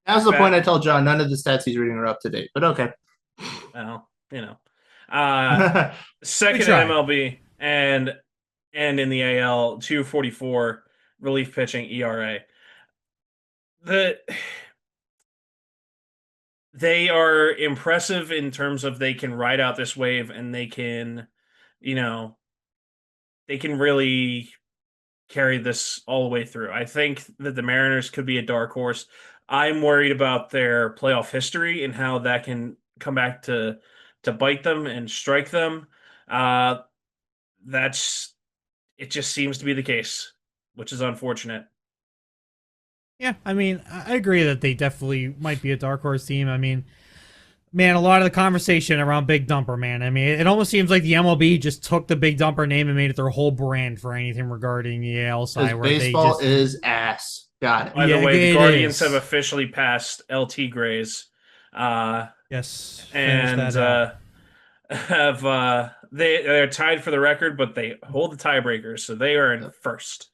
Speaker 3: the point I tell John. None of the stats he's reading are up to date, but okay.
Speaker 2: Well, second in MLB and in the AL, 244 relief pitching ERA. They are impressive in terms of they can ride out this wave and they can, they can really carry this all the way through. I think that the Mariners could be a dark horse. I'm worried about their playoff history and how that can come back to bite them and strike them. It just seems to be the case, which is unfortunate.
Speaker 1: Yeah, I mean, I agree that they definitely might be a dark horse team. I mean, man, a lot of the conversation around Big Dumper, man. I mean, it almost seems like the MLB just took the Big Dumper name and made it their whole brand for anything regarding the AL side. Where
Speaker 3: baseball is ass. Got it.
Speaker 2: By the way, the Guardians have officially passed LT Grays.
Speaker 1: Yes,
Speaker 2: and they're tied for the record, but they hold the tiebreakers, so they are in first.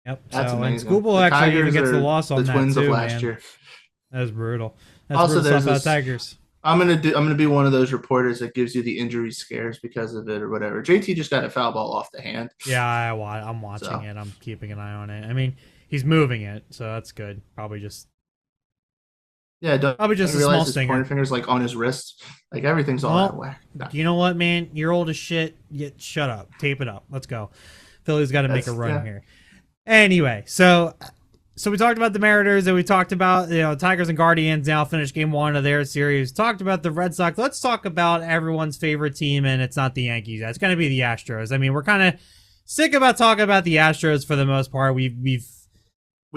Speaker 1: Yep. That's amazing. And Scooble actually even gets the loss on
Speaker 3: the
Speaker 1: that
Speaker 3: Twins
Speaker 1: too,
Speaker 3: of last
Speaker 1: man.
Speaker 3: year.
Speaker 1: That was brutal. That's
Speaker 3: also,
Speaker 1: brutal stuff about Tigers.
Speaker 3: I'm gonna be one of those reporters that gives you the injury scares because of it or whatever. JT just got a foul ball off the hand.
Speaker 1: Yeah, I'm watching it. I'm keeping an eye on it. I mean, he's moving it, so that's good. Probably just probably just a small stinger.
Speaker 3: Pointer fingers like on his wrist, like everything's all out of whack. No.
Speaker 1: You know what, man? You're old as shit. Shut up. Tape it up. Let's go. Philly's got to make a run here. Anyway, so we talked about the Mariners and we talked about Tigers and Guardians now finished game 1 of their series. Talked about the Red Sox. Let's talk about everyone's favorite team, and it's not the Yankees. It's going to be the Astros. I mean, we're kind of sick about talking about the Astros for the most part. We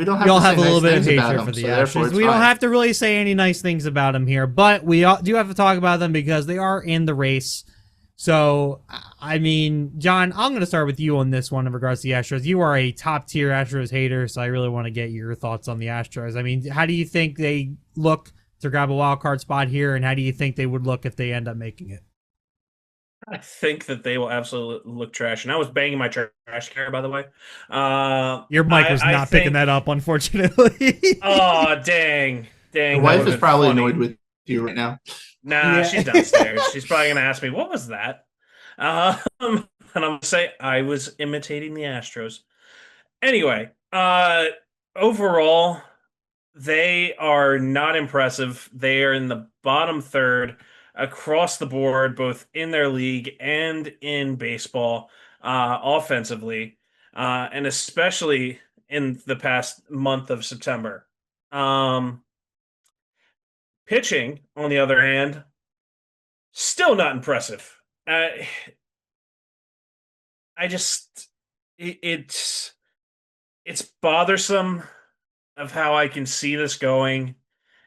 Speaker 3: don't have
Speaker 1: a little bit of hatred for the Astros. We don't have to really say any nice things about them here, but we do have to talk about them because they are in the race So, I mean, John, I'm going to start with you on this one in regards to the Astros. You are a top tier Astros hater, so I really want to get your thoughts on the Astros. I mean, how do you think they look to grab a wild card spot here, and how do you think they would look if they end up making it?
Speaker 2: I think that they will absolutely look trash. And I was banging my trash can, by the way.
Speaker 1: Your mic was not picking that up, unfortunately.
Speaker 2: Oh, dang.
Speaker 3: Your wife is probably annoyed with you right now.
Speaker 2: Nah, she's downstairs. She's probably going to ask me, what was that? And I'm going to say, I was imitating the Astros. Anyway, overall, they are not impressive. They are in the bottom third across the board, both in their league and in baseball, offensively, and especially in the past month of September. Pitching, on the other hand, still not impressive. It's bothersome of how I can see this going,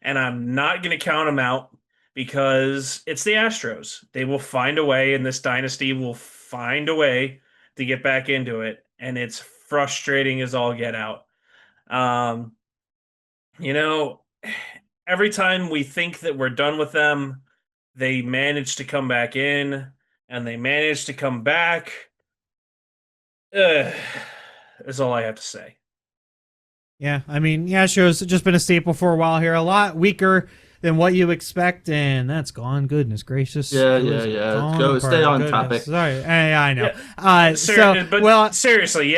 Speaker 2: and I'm not going to count them out because it's the Astros. They will find a way, and this dynasty will find a way to get back into it, and it's frustrating as all get out. You know, every time we think that we're done with them, they manage to come back in, and they manage to come back. Is all I have to say.
Speaker 1: Yeah, I mean, yeah, Astros just been a staple for a while here. A lot weaker than what you expect, and that's gone. Goodness gracious.
Speaker 3: Yeah. Go stay on topic.
Speaker 1: Sorry, yeah, I know.
Speaker 2: Yeah. Seriously,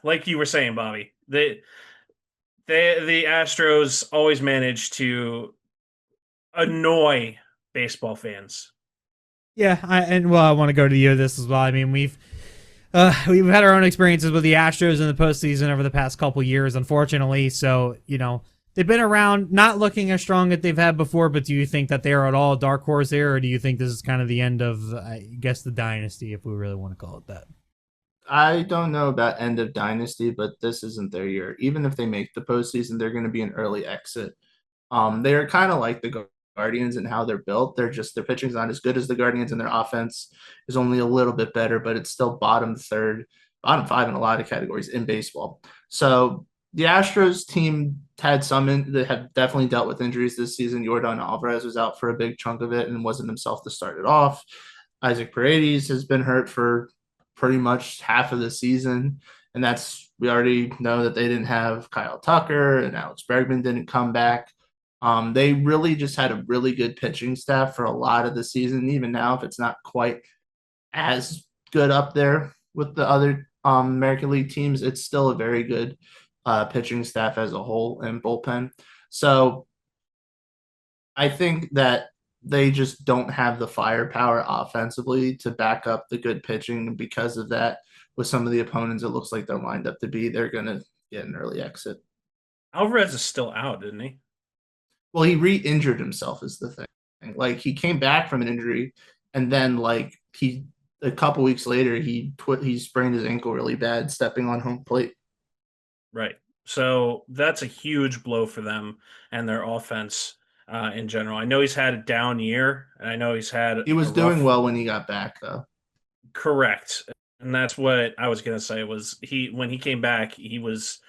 Speaker 2: like you were saying, Bobby, the Astros always manage to annoy baseball fans.
Speaker 1: Yeah, I want to go to you this as well. I mean, we've had our own experiences with the Astros in the postseason over the past couple years, unfortunately. So, they've been around, not looking as strong as they've had before, but do you think that they are at all a dark horse there, or do you think this is kind of the end of, I guess, the dynasty, if we really want to call it that?
Speaker 3: I don't know about end of dynasty, but this isn't their year. Even if they make the postseason, they're going to be an early exit. They are kind of like the Guardians and how they're built. Their pitching's not as good as the Guardians, and their offense is only a little bit better, but it's still bottom third, bottom five in a lot of categories in baseball. So the Astros team had they have definitely dealt with injuries this season. Yordan Alvarez was out for a big chunk of it and wasn't himself to start it off. Isaac Paredes has been hurt for pretty much half of the season, and we already know that they didn't have Kyle Tucker, and Alex Bregman didn't come back. They really just had a really good pitching staff for a lot of the season. Even now, if it's not quite as good up there with the other American League teams, it's still a very good pitching staff as a whole and bullpen. So I think that they just don't have the firepower offensively to back up the good pitching. And because of that, with some of the opponents, it looks like they're lined up to be, they're going to get an early exit.
Speaker 2: Alvarez is still out, isn't he?
Speaker 3: Well, he re-injured himself is the thing. Like, he came back from an injury, and then a couple weeks later he sprained his ankle really bad stepping on home plate.
Speaker 2: Right. So that's a huge blow for them and their offense in general. I know he's had a down year, and I know he was
Speaker 3: doing well when he got back, though.
Speaker 2: Correct. And that's what I was going to say was when he came back, he was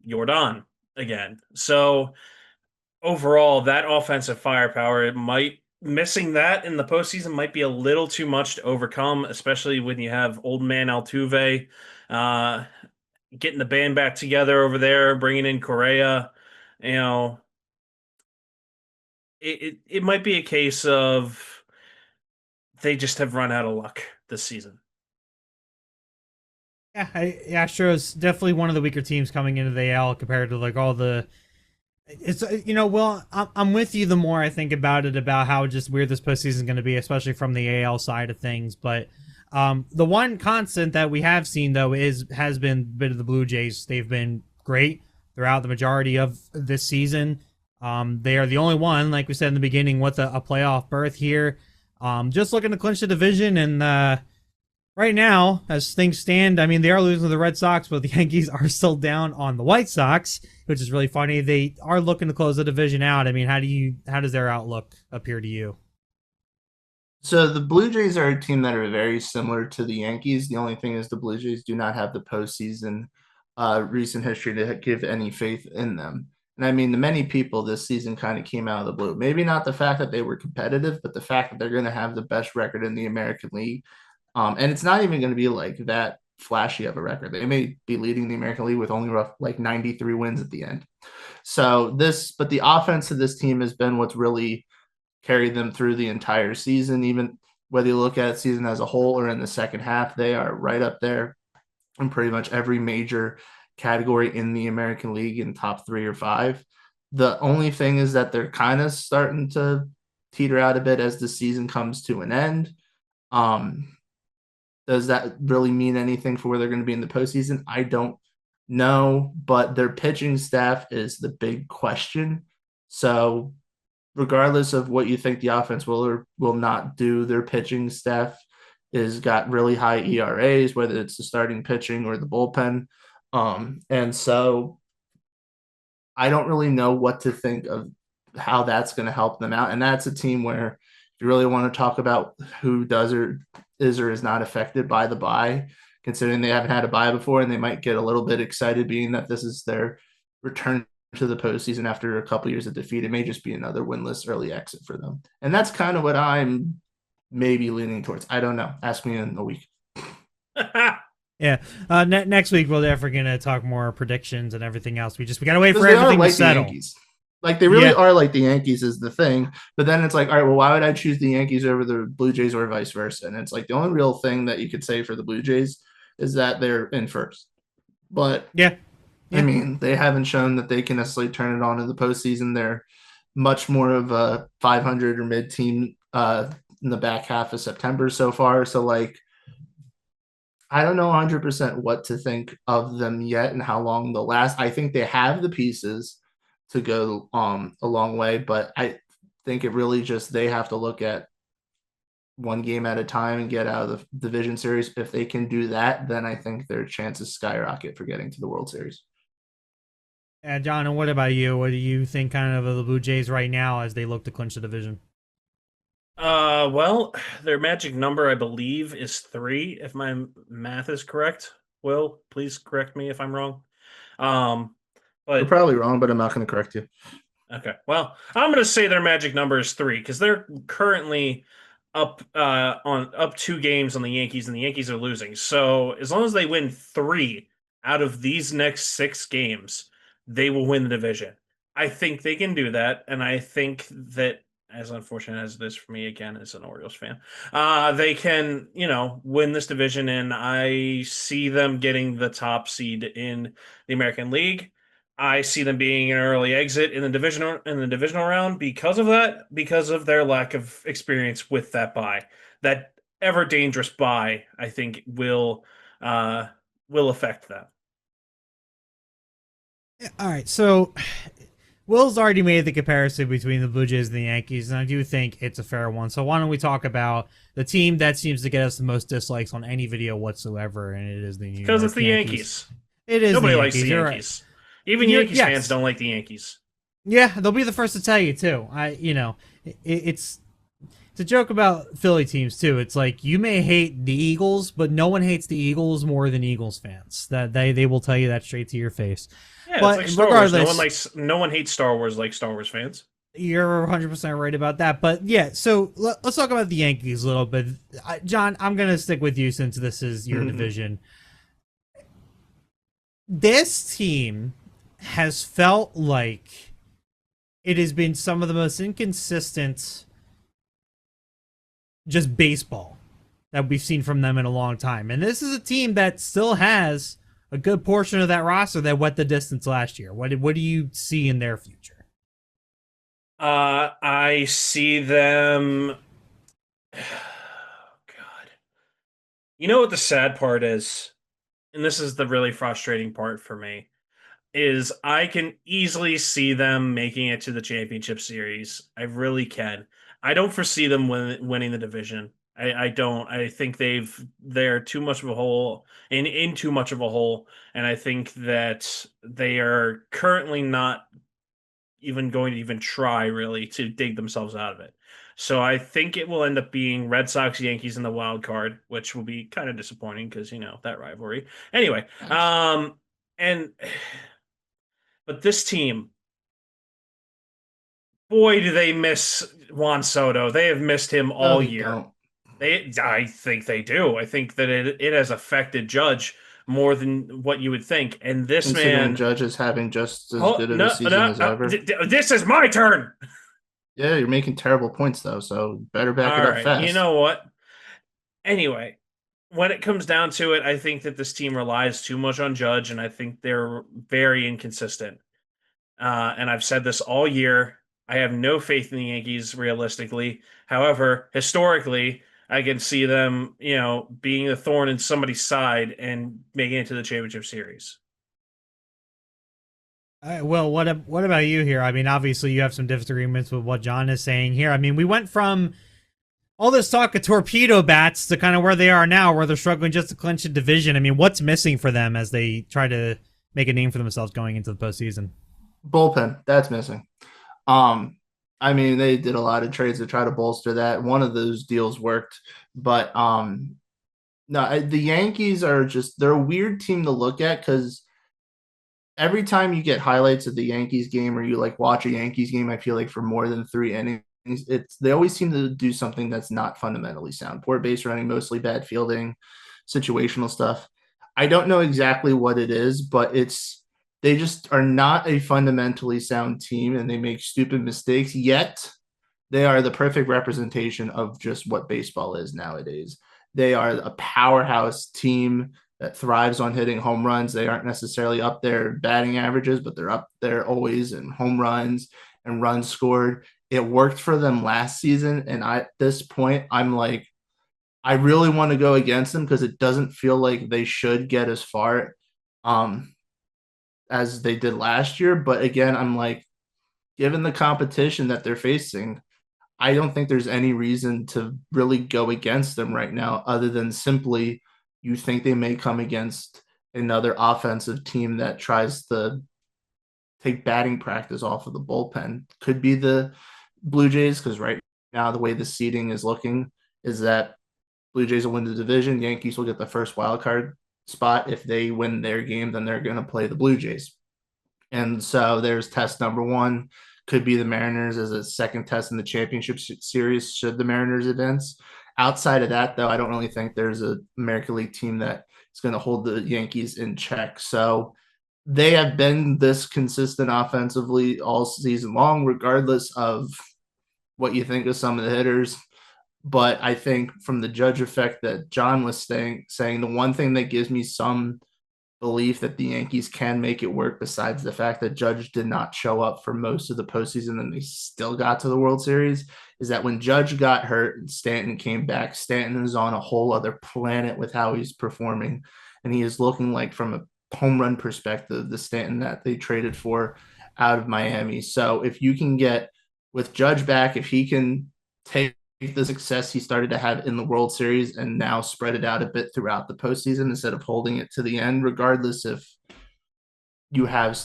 Speaker 2: Yordan again. So overall, that offensive firepower, missing that in the postseason might be a little too much to overcome, especially when you have old man Altuve getting the band back together over there, bringing in Correa. It might be a case of they just have run out of luck this season.
Speaker 1: Yeah, Astros definitely one of the weaker teams coming into the AL compared to all the. It's I'm with you the more I think about it, about how just weird this postseason is going to be, especially from the AL side of things. But the one constant that we have seen though has been a bit of the Blue Jays. They've been great throughout the majority of this season. They are the only one, like we said in the beginning, with a playoff berth here. Just looking to clinch the division, and right now, as things stand, I mean, they are losing to the Red Sox, but the Yankees are still down on the White Sox, which is really funny. They are looking to close the division out. I mean, how does their outlook appear to you?
Speaker 3: So the Blue Jays are a team that are very similar to the Yankees. The only thing is the Blue Jays do not have the postseason recent history to give any faith in them. And I mean, to many people, this season kind of came out of the blue. Maybe not the fact that they were competitive, but the fact that they're going to have the best record in the American League. And it's not even going to be like that flashy of a record. They may be leading the American League with only like 93 wins at the end. But the offense of this team has been what's really carried them through the entire season. Even whether you look at the season as a whole or in the second half, they are right up there in pretty much every major category in the American League in top 3 or 5. The only thing is that they're kind of starting to teeter out a bit as the season comes to an end. Um, does that really mean anything for where they're going to be in the postseason? I don't know, but their pitching staff is the big question. So regardless of what you think the offense will or will not do, their pitching staff is got really high ERAs, whether it's the starting pitching or the bullpen. And so I don't really know what to think of how that's going to help them out. And that's a team where if you really want to talk about who does or is not affected by the bye, considering they haven't had a bye before and they might get a little bit excited being that this is their return to the postseason after a couple years of defeat. It may just be another winless early exit for them. And that's kind of what I'm maybe leaning towards. I don't know. Ask me in a week.
Speaker 1: Yeah. Next week we're definitely gonna talk more predictions and everything else. We gotta wait for
Speaker 3: They are
Speaker 1: everything
Speaker 3: like
Speaker 1: to settle.
Speaker 3: The Yankees. Like they really are like the Yankees is the thing. But then it's like, all right, well, why would I choose the Yankees over the Blue Jays or vice versa? And it's like the only real thing that you could say for the Blue Jays is that they're in first. But
Speaker 1: yeah.
Speaker 3: I mean, they haven't shown that they can necessarily turn it on in the postseason. They're much more of a 500 or mid team in the back half of September so far. So like I don't know 100% what to think of them yet and how long they'll last. I think they have the pieces to go a long way, but I think it really just they have to look at one game at a time and get out of the division series. If they can do that, then I think their chances skyrocket for getting to the World Series.
Speaker 1: John, and what about you? What do you think kind of the Blue Jays right now as they look to clinch the division?
Speaker 2: Well, their magic number, I believe, is 3, if my math is correct. Will, please correct me if I'm wrong.
Speaker 3: You're
Speaker 2: But
Speaker 3: probably wrong, but I'm not going to correct you.
Speaker 2: okay. Well, I'm going to say their magic number is 3 because they're currently up 2 games on the Yankees, and the Yankees are losing. So as long as they win 3 out of these next 6 games, they will win the division. I think they can do that, and I think that as unfortunate as it is for me again as an Orioles fan, they can, win this division, and I see them getting the top seed in the American League. I see them being an early exit in the divisional round because of that, because of their lack of experience with that bye. That ever dangerous bye, I think, will affect them.
Speaker 1: All right, so Will's already made the comparison between the Blue Jays and the Yankees, and I do think it's a fair one. So why don't we talk about the team that seems to get us the most dislikes on any video whatsoever, and it is the New York
Speaker 2: because it's the Yankees.
Speaker 1: It is.
Speaker 2: Nobody
Speaker 1: the
Speaker 2: likes the
Speaker 1: Yankees.
Speaker 2: Yankees. Even Yankees fans don't like the Yankees.
Speaker 1: Yeah, they'll be the first to tell you too. It's a joke about Philly teams too. It's like you may hate the Eagles, but no one hates the Eagles more than Eagles fans. That they will tell you that straight to your face.
Speaker 2: Yeah,
Speaker 1: but
Speaker 2: it's like Star Wars. No one hates Star Wars like Star Wars fans.
Speaker 1: You're 100% right about that. But yeah, so let's talk about the Yankees a little bit. John, I'm gonna stick with you since this is your division. This team has felt like it has been some of the most inconsistent just baseball that we've seen from them in a long time. And this is a team that still has a good portion of that roster that went the distance last year. What do you see in their future?
Speaker 2: I see them. Oh, God. You know what the sad part is? And this is the really frustrating part for me. Is I can easily see them making it to the championship series. I really can. I don't foresee them winning the division. I don't. I think they're too much of a hole in too much of a hole, and I think that they are currently not even going to even try really to dig themselves out of it. So I think it will end up being Red Sox Yankees in the wild card, which will be kind of disappointing because that rivalry. Anyway, and but this team, boy, do they miss Juan Soto. They have missed him all
Speaker 3: they
Speaker 2: year.
Speaker 3: don't.
Speaker 2: I think they do. I think that it has affected Judge more than what you would think. And this
Speaker 3: Considering
Speaker 2: man,
Speaker 3: Judge is having just as good of a
Speaker 2: no,
Speaker 3: season as ever.
Speaker 2: This is my turn.
Speaker 3: Yeah, you're making terrible points though, so better back it
Speaker 2: All
Speaker 3: up
Speaker 2: right, you
Speaker 3: fast.
Speaker 2: know what? Anyway, when it comes down to it, I think that this team relies too much on Judge, and I think they're very inconsistent. And I've said this all year. I have no faith in the Yankees realistically. However, historically, I can see them, being a thorn in somebody's side and making it to the championship series.
Speaker 1: Well, what about you here? I mean, obviously you have some disagreements with what John is saying here. I mean, we went from all this talk of torpedo bats to kind of where they are now, where they're struggling just to clinch a division. I mean, what's missing for them as they try to make a name for themselves going into the postseason?
Speaker 3: Bullpen, that's missing. I mean, they did a lot of trades to try to bolster that. One of those deals worked, but no, the Yankees are they're a weird team to look at because every time you get highlights of the Yankees game or you like watch a Yankees game, I feel like for more than 3 innings, they always seem to do something that's not fundamentally sound. Poor base running, mostly bad fielding, situational stuff. I don't know exactly what it is, but they just are not a fundamentally sound team and they make stupid mistakes, yet they are the perfect representation of just what baseball is nowadays. They are a powerhouse team that thrives on hitting home runs. They aren't necessarily up there batting averages, but they're up there always in home runs and runs scored. It worked for them last season. And at this point, I'm like, I really want to go against them because it doesn't feel like they should get as far as they did last year. But again, I'm like, given the competition that they're facing, I don't think there's any reason to really go against them right now, other than simply you think they may come against another offensive team that tries to take batting practice off of the bullpen. Could be the Blue Jays, because right now the way the seeding is looking is that Blue Jays will win the division. Yankees will get the first wild card spot. If they win their game, then they're going to play the Blue Jays. And so there's test number one. Could be the Mariners as a second test in the championship series should the Mariners advance. Outside of that, though, I don't really think there's an American League team that is going to hold the Yankees in check. So they have been this consistent offensively all season long, regardless of what you think of some of the hitters. But I think from the Judge effect that John was saying, the one thing that gives me some belief that the Yankees can make it work, besides the fact that Judge did not show up for most of the postseason and they still got to the World Series, is that when Judge got hurt and Stanton came back, Stanton is on a whole other planet with how he's performing. And he is looking like, from a home run perspective, the Stanton that they traded for out of Miami. So if you can get with Judge back, if he can take the success he started to have in the World Series and now spread it out a bit throughout the postseason instead of holding it to the end, regardless if you have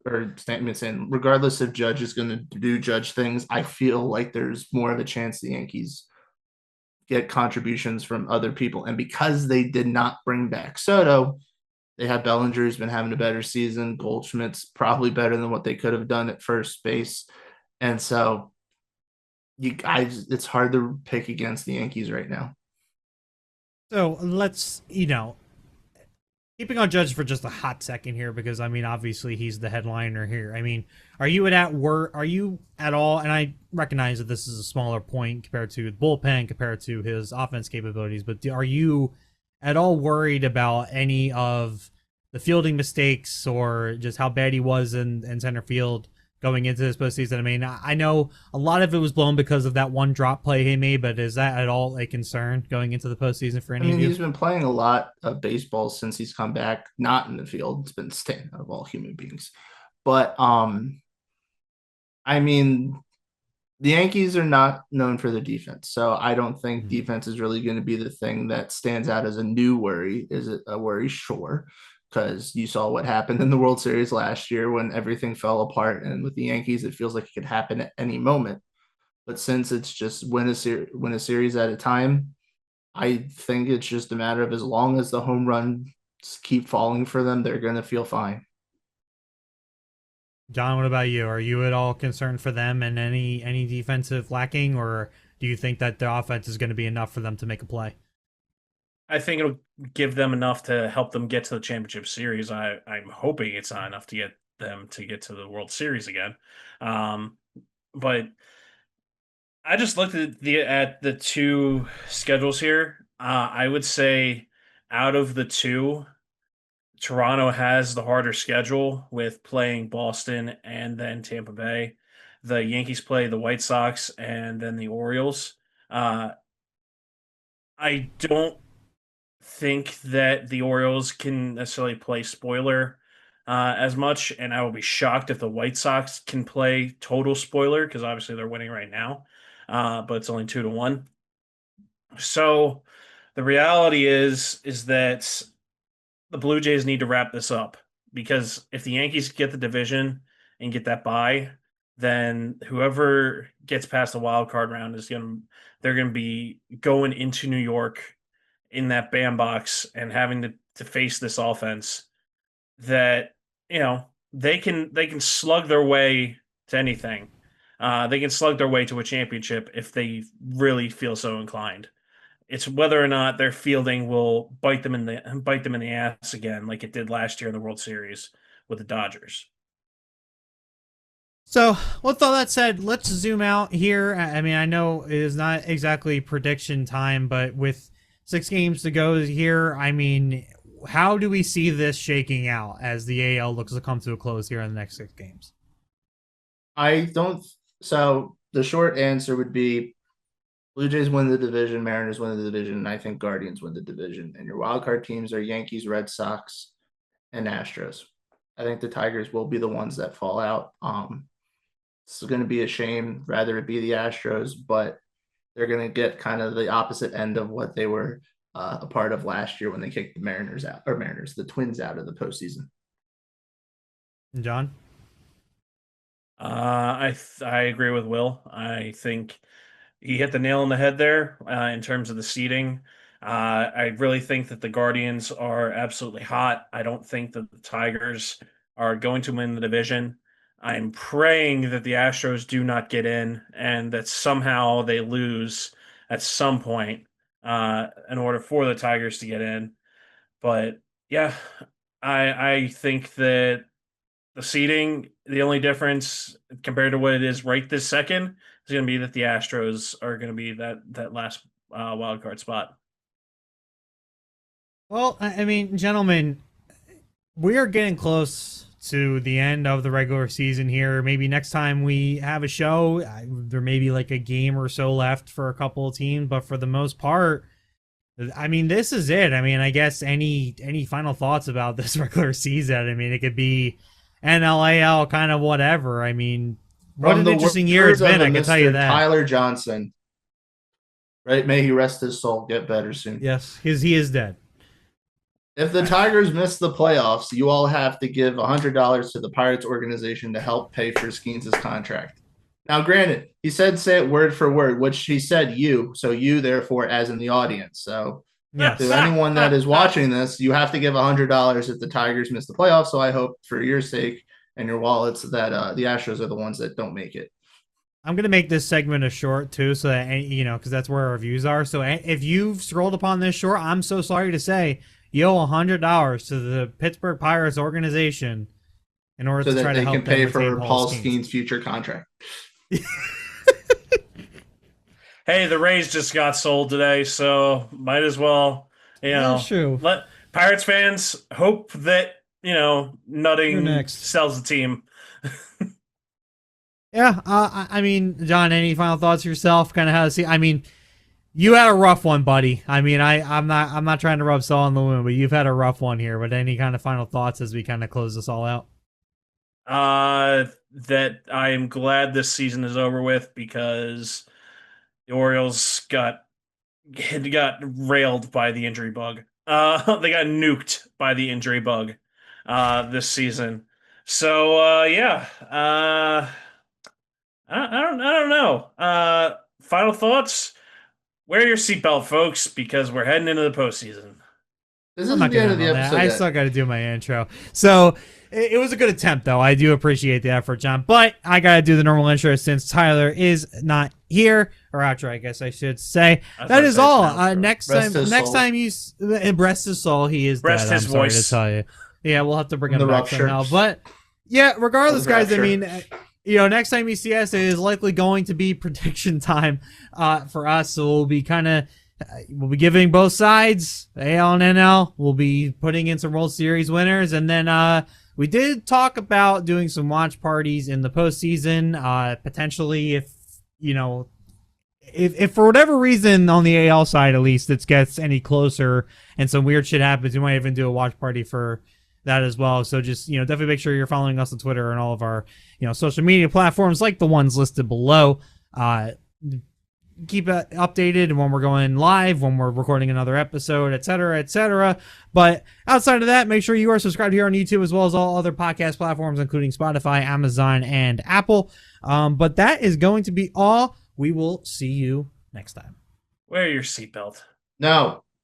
Speaker 3: regardless if Judge is going to do Judge things, I feel like there's more of a chance the Yankees get contributions from other people. And because they did not bring back Soto, they have Bellinger, who's been having a better season. Goldschmidt's probably better than what they could have done at first base. And so it's hard to pick against the Yankees right now.
Speaker 1: So let's, keeping on Judge for just a hot second here, because I mean, obviously he's the headliner here. I mean, are you at all? And I recognize that this is a smaller point compared to the bullpen, compared to his offense capabilities, but are you at all worried about any of the fielding mistakes or just how bad he was in center field going into this postseason? I mean, I know a lot of it was blown because of that one drop play he made, but is that at all a concern going into the postseason for any of you?
Speaker 3: He's been playing a lot of baseball since he's come back, not in the field. It's been staying out of all human beings. But, the Yankees are not known for their defense, so I don't think defense is really going to be the thing that stands out as a new worry. Is it a worry? Sure. because you saw what happened in the World Series last year when everything fell apart. And with the Yankees, it feels like it could happen at any moment. But since it's just win a series at a time, I think it's just a matter of as long as the home runs keep falling for them, they're going to feel fine.
Speaker 1: John, what about you? Are you at all concerned for them and any defensive lacking, or do you think that the offense is going to be enough for them to make a play?
Speaker 2: I think it'll give them enough to help them get to the championship series. I'm hoping it's not enough to get them to get to the World Series again. But I just looked at the two schedules here. I would say out of the two, Toronto has the harder schedule with playing Boston and then Tampa Bay. The Yankees play the White Sox and then the Orioles. Uh, I don't think that the Orioles can necessarily play spoiler as much, and I will be shocked if the White Sox can play total spoiler because obviously they're winning right now, but it's only 2-1. So the reality is that the Blue Jays need to wrap this up because if the Yankees get the division and get that bye, then whoever gets past the wild card round they're gonna be going into New York in that bandbox and having to face this offense that they can slug their way to anything. They can slug their way to a championship if they really feel so inclined. It's whether or not their fielding will bite them in the ass again, like it did last year in the World Series with the Dodgers.
Speaker 1: So, with all that said, let's zoom out here. I mean, I know it is not exactly prediction time, but with 6 games to go here, I mean, how do we see this shaking out as the AL looks to come to a close here in the next 6 games?
Speaker 3: I don't. So the short answer would be Blue Jays win the division, Mariners win the division, and I think Guardians win the division. And your wild card teams are Yankees, Red Sox, and Astros. I think the Tigers will be the ones that fall out. It's going to be a shame, rather it be the Astros, but they're going to get kind of the opposite end of what they were a part of last year when they kicked the the Twins out of the postseason.
Speaker 1: John?
Speaker 2: I agree with Will. I think he hit the nail on the head there in terms of the seeding. I really think that the Guardians are absolutely hot. I don't think that the Tigers are going to win the division. I'm praying that the Astros do not get in and that somehow they lose at some point in order for the Tigers to get in. But yeah, I think that the seeding, the only difference compared to what it is right this second is going to be that the Astros are going to be that last wild card spot.
Speaker 1: Well, I mean, gentlemen, we are getting close to the end of the regular season here. Maybe next time we have a show, there may be like a game or so left for a couple of teams, but for the most part, I mean, this is it. I mean, I guess any final thoughts about this regular season? I mean, it could be NLAL kind of whatever. I mean, what an interesting year it's been. I can tell you that.
Speaker 3: Tyler Johnson, right? May he rest his soul. Get better soon.
Speaker 1: Yes, he is dead.
Speaker 3: If the Tigers miss the playoffs, you all have to give $100 to the Pirates organization to help pay for Skeens' contract. Now, granted, he said say it word for word, which he said you, so you therefore as in the audience. So yes. To anyone that is watching this, you have to give $100 if the Tigers miss the playoffs. So I hope for your sake and your wallets that the Astros are the ones that don't make it.
Speaker 1: I'm going to make this segment a short too, so that, because that's where our views are. So if you've scrolled upon this short, I'm so sorry to say you owe $100 to the Pittsburgh Pirates organization in order to try to help them
Speaker 3: pay for Paul Skeens' future contract.
Speaker 2: Hey, the Rays just got sold today, so might as well, let Pirates fans hope that, Nutting sells the team.
Speaker 1: Yeah, I mean, John, any final thoughts yourself? Kind of how to see? I mean, you had a rough one, buddy. I mean, I'm not trying to rub salt in the wound, but you've had a rough one here. But any kind of final thoughts as we kind of close this all out?
Speaker 2: That I am glad this season is over with because the Orioles got railed by the injury bug. They got nuked by the injury bug this season. So yeah, I don't know. Final thoughts. Wear your seatbelt, folks, because we're heading into the postseason.
Speaker 3: This
Speaker 1: I'm
Speaker 3: isn't
Speaker 1: not
Speaker 3: the end
Speaker 1: gonna
Speaker 3: of the
Speaker 1: know that.
Speaker 3: episode
Speaker 1: I
Speaker 3: yet.
Speaker 1: still got to do my intro. So it was a good attempt, though. I do appreciate the effort, John. But I got to do the normal intro since Tyler is not here, or outro, I guess I should say. That is all. Next time you rest his soul, he is
Speaker 2: rest
Speaker 1: dead.
Speaker 2: his
Speaker 1: I'm sorry
Speaker 2: voice.
Speaker 1: to tell you. Yeah, we'll have to bring him
Speaker 3: The
Speaker 1: back
Speaker 3: rupture.
Speaker 1: somehow. But yeah, regardless,
Speaker 3: The
Speaker 1: guys. I
Speaker 3: rapture.
Speaker 1: mean, next time you see us, it is likely going to be prediction time for us. So we'll be we'll be giving both sides, AL and NL. We'll be putting in some World Series winners, and then we did talk about doing some watch parties in the postseason. Potentially, if for whatever reason on the AL side at least it gets any closer and some weird shit happens, we might even do a watch party for that as well. So just definitely make sure you're following us on Twitter and all of our social media platforms like the ones listed below. Keep it updated when we're going live, when we're recording another episode, etc., etc. But outside of that, make sure you are subscribed here on YouTube as well as all other podcast platforms, including Spotify, Amazon, and Apple. But that is going to be all. We will see you next time.
Speaker 2: Wear your seatbelt.
Speaker 3: No.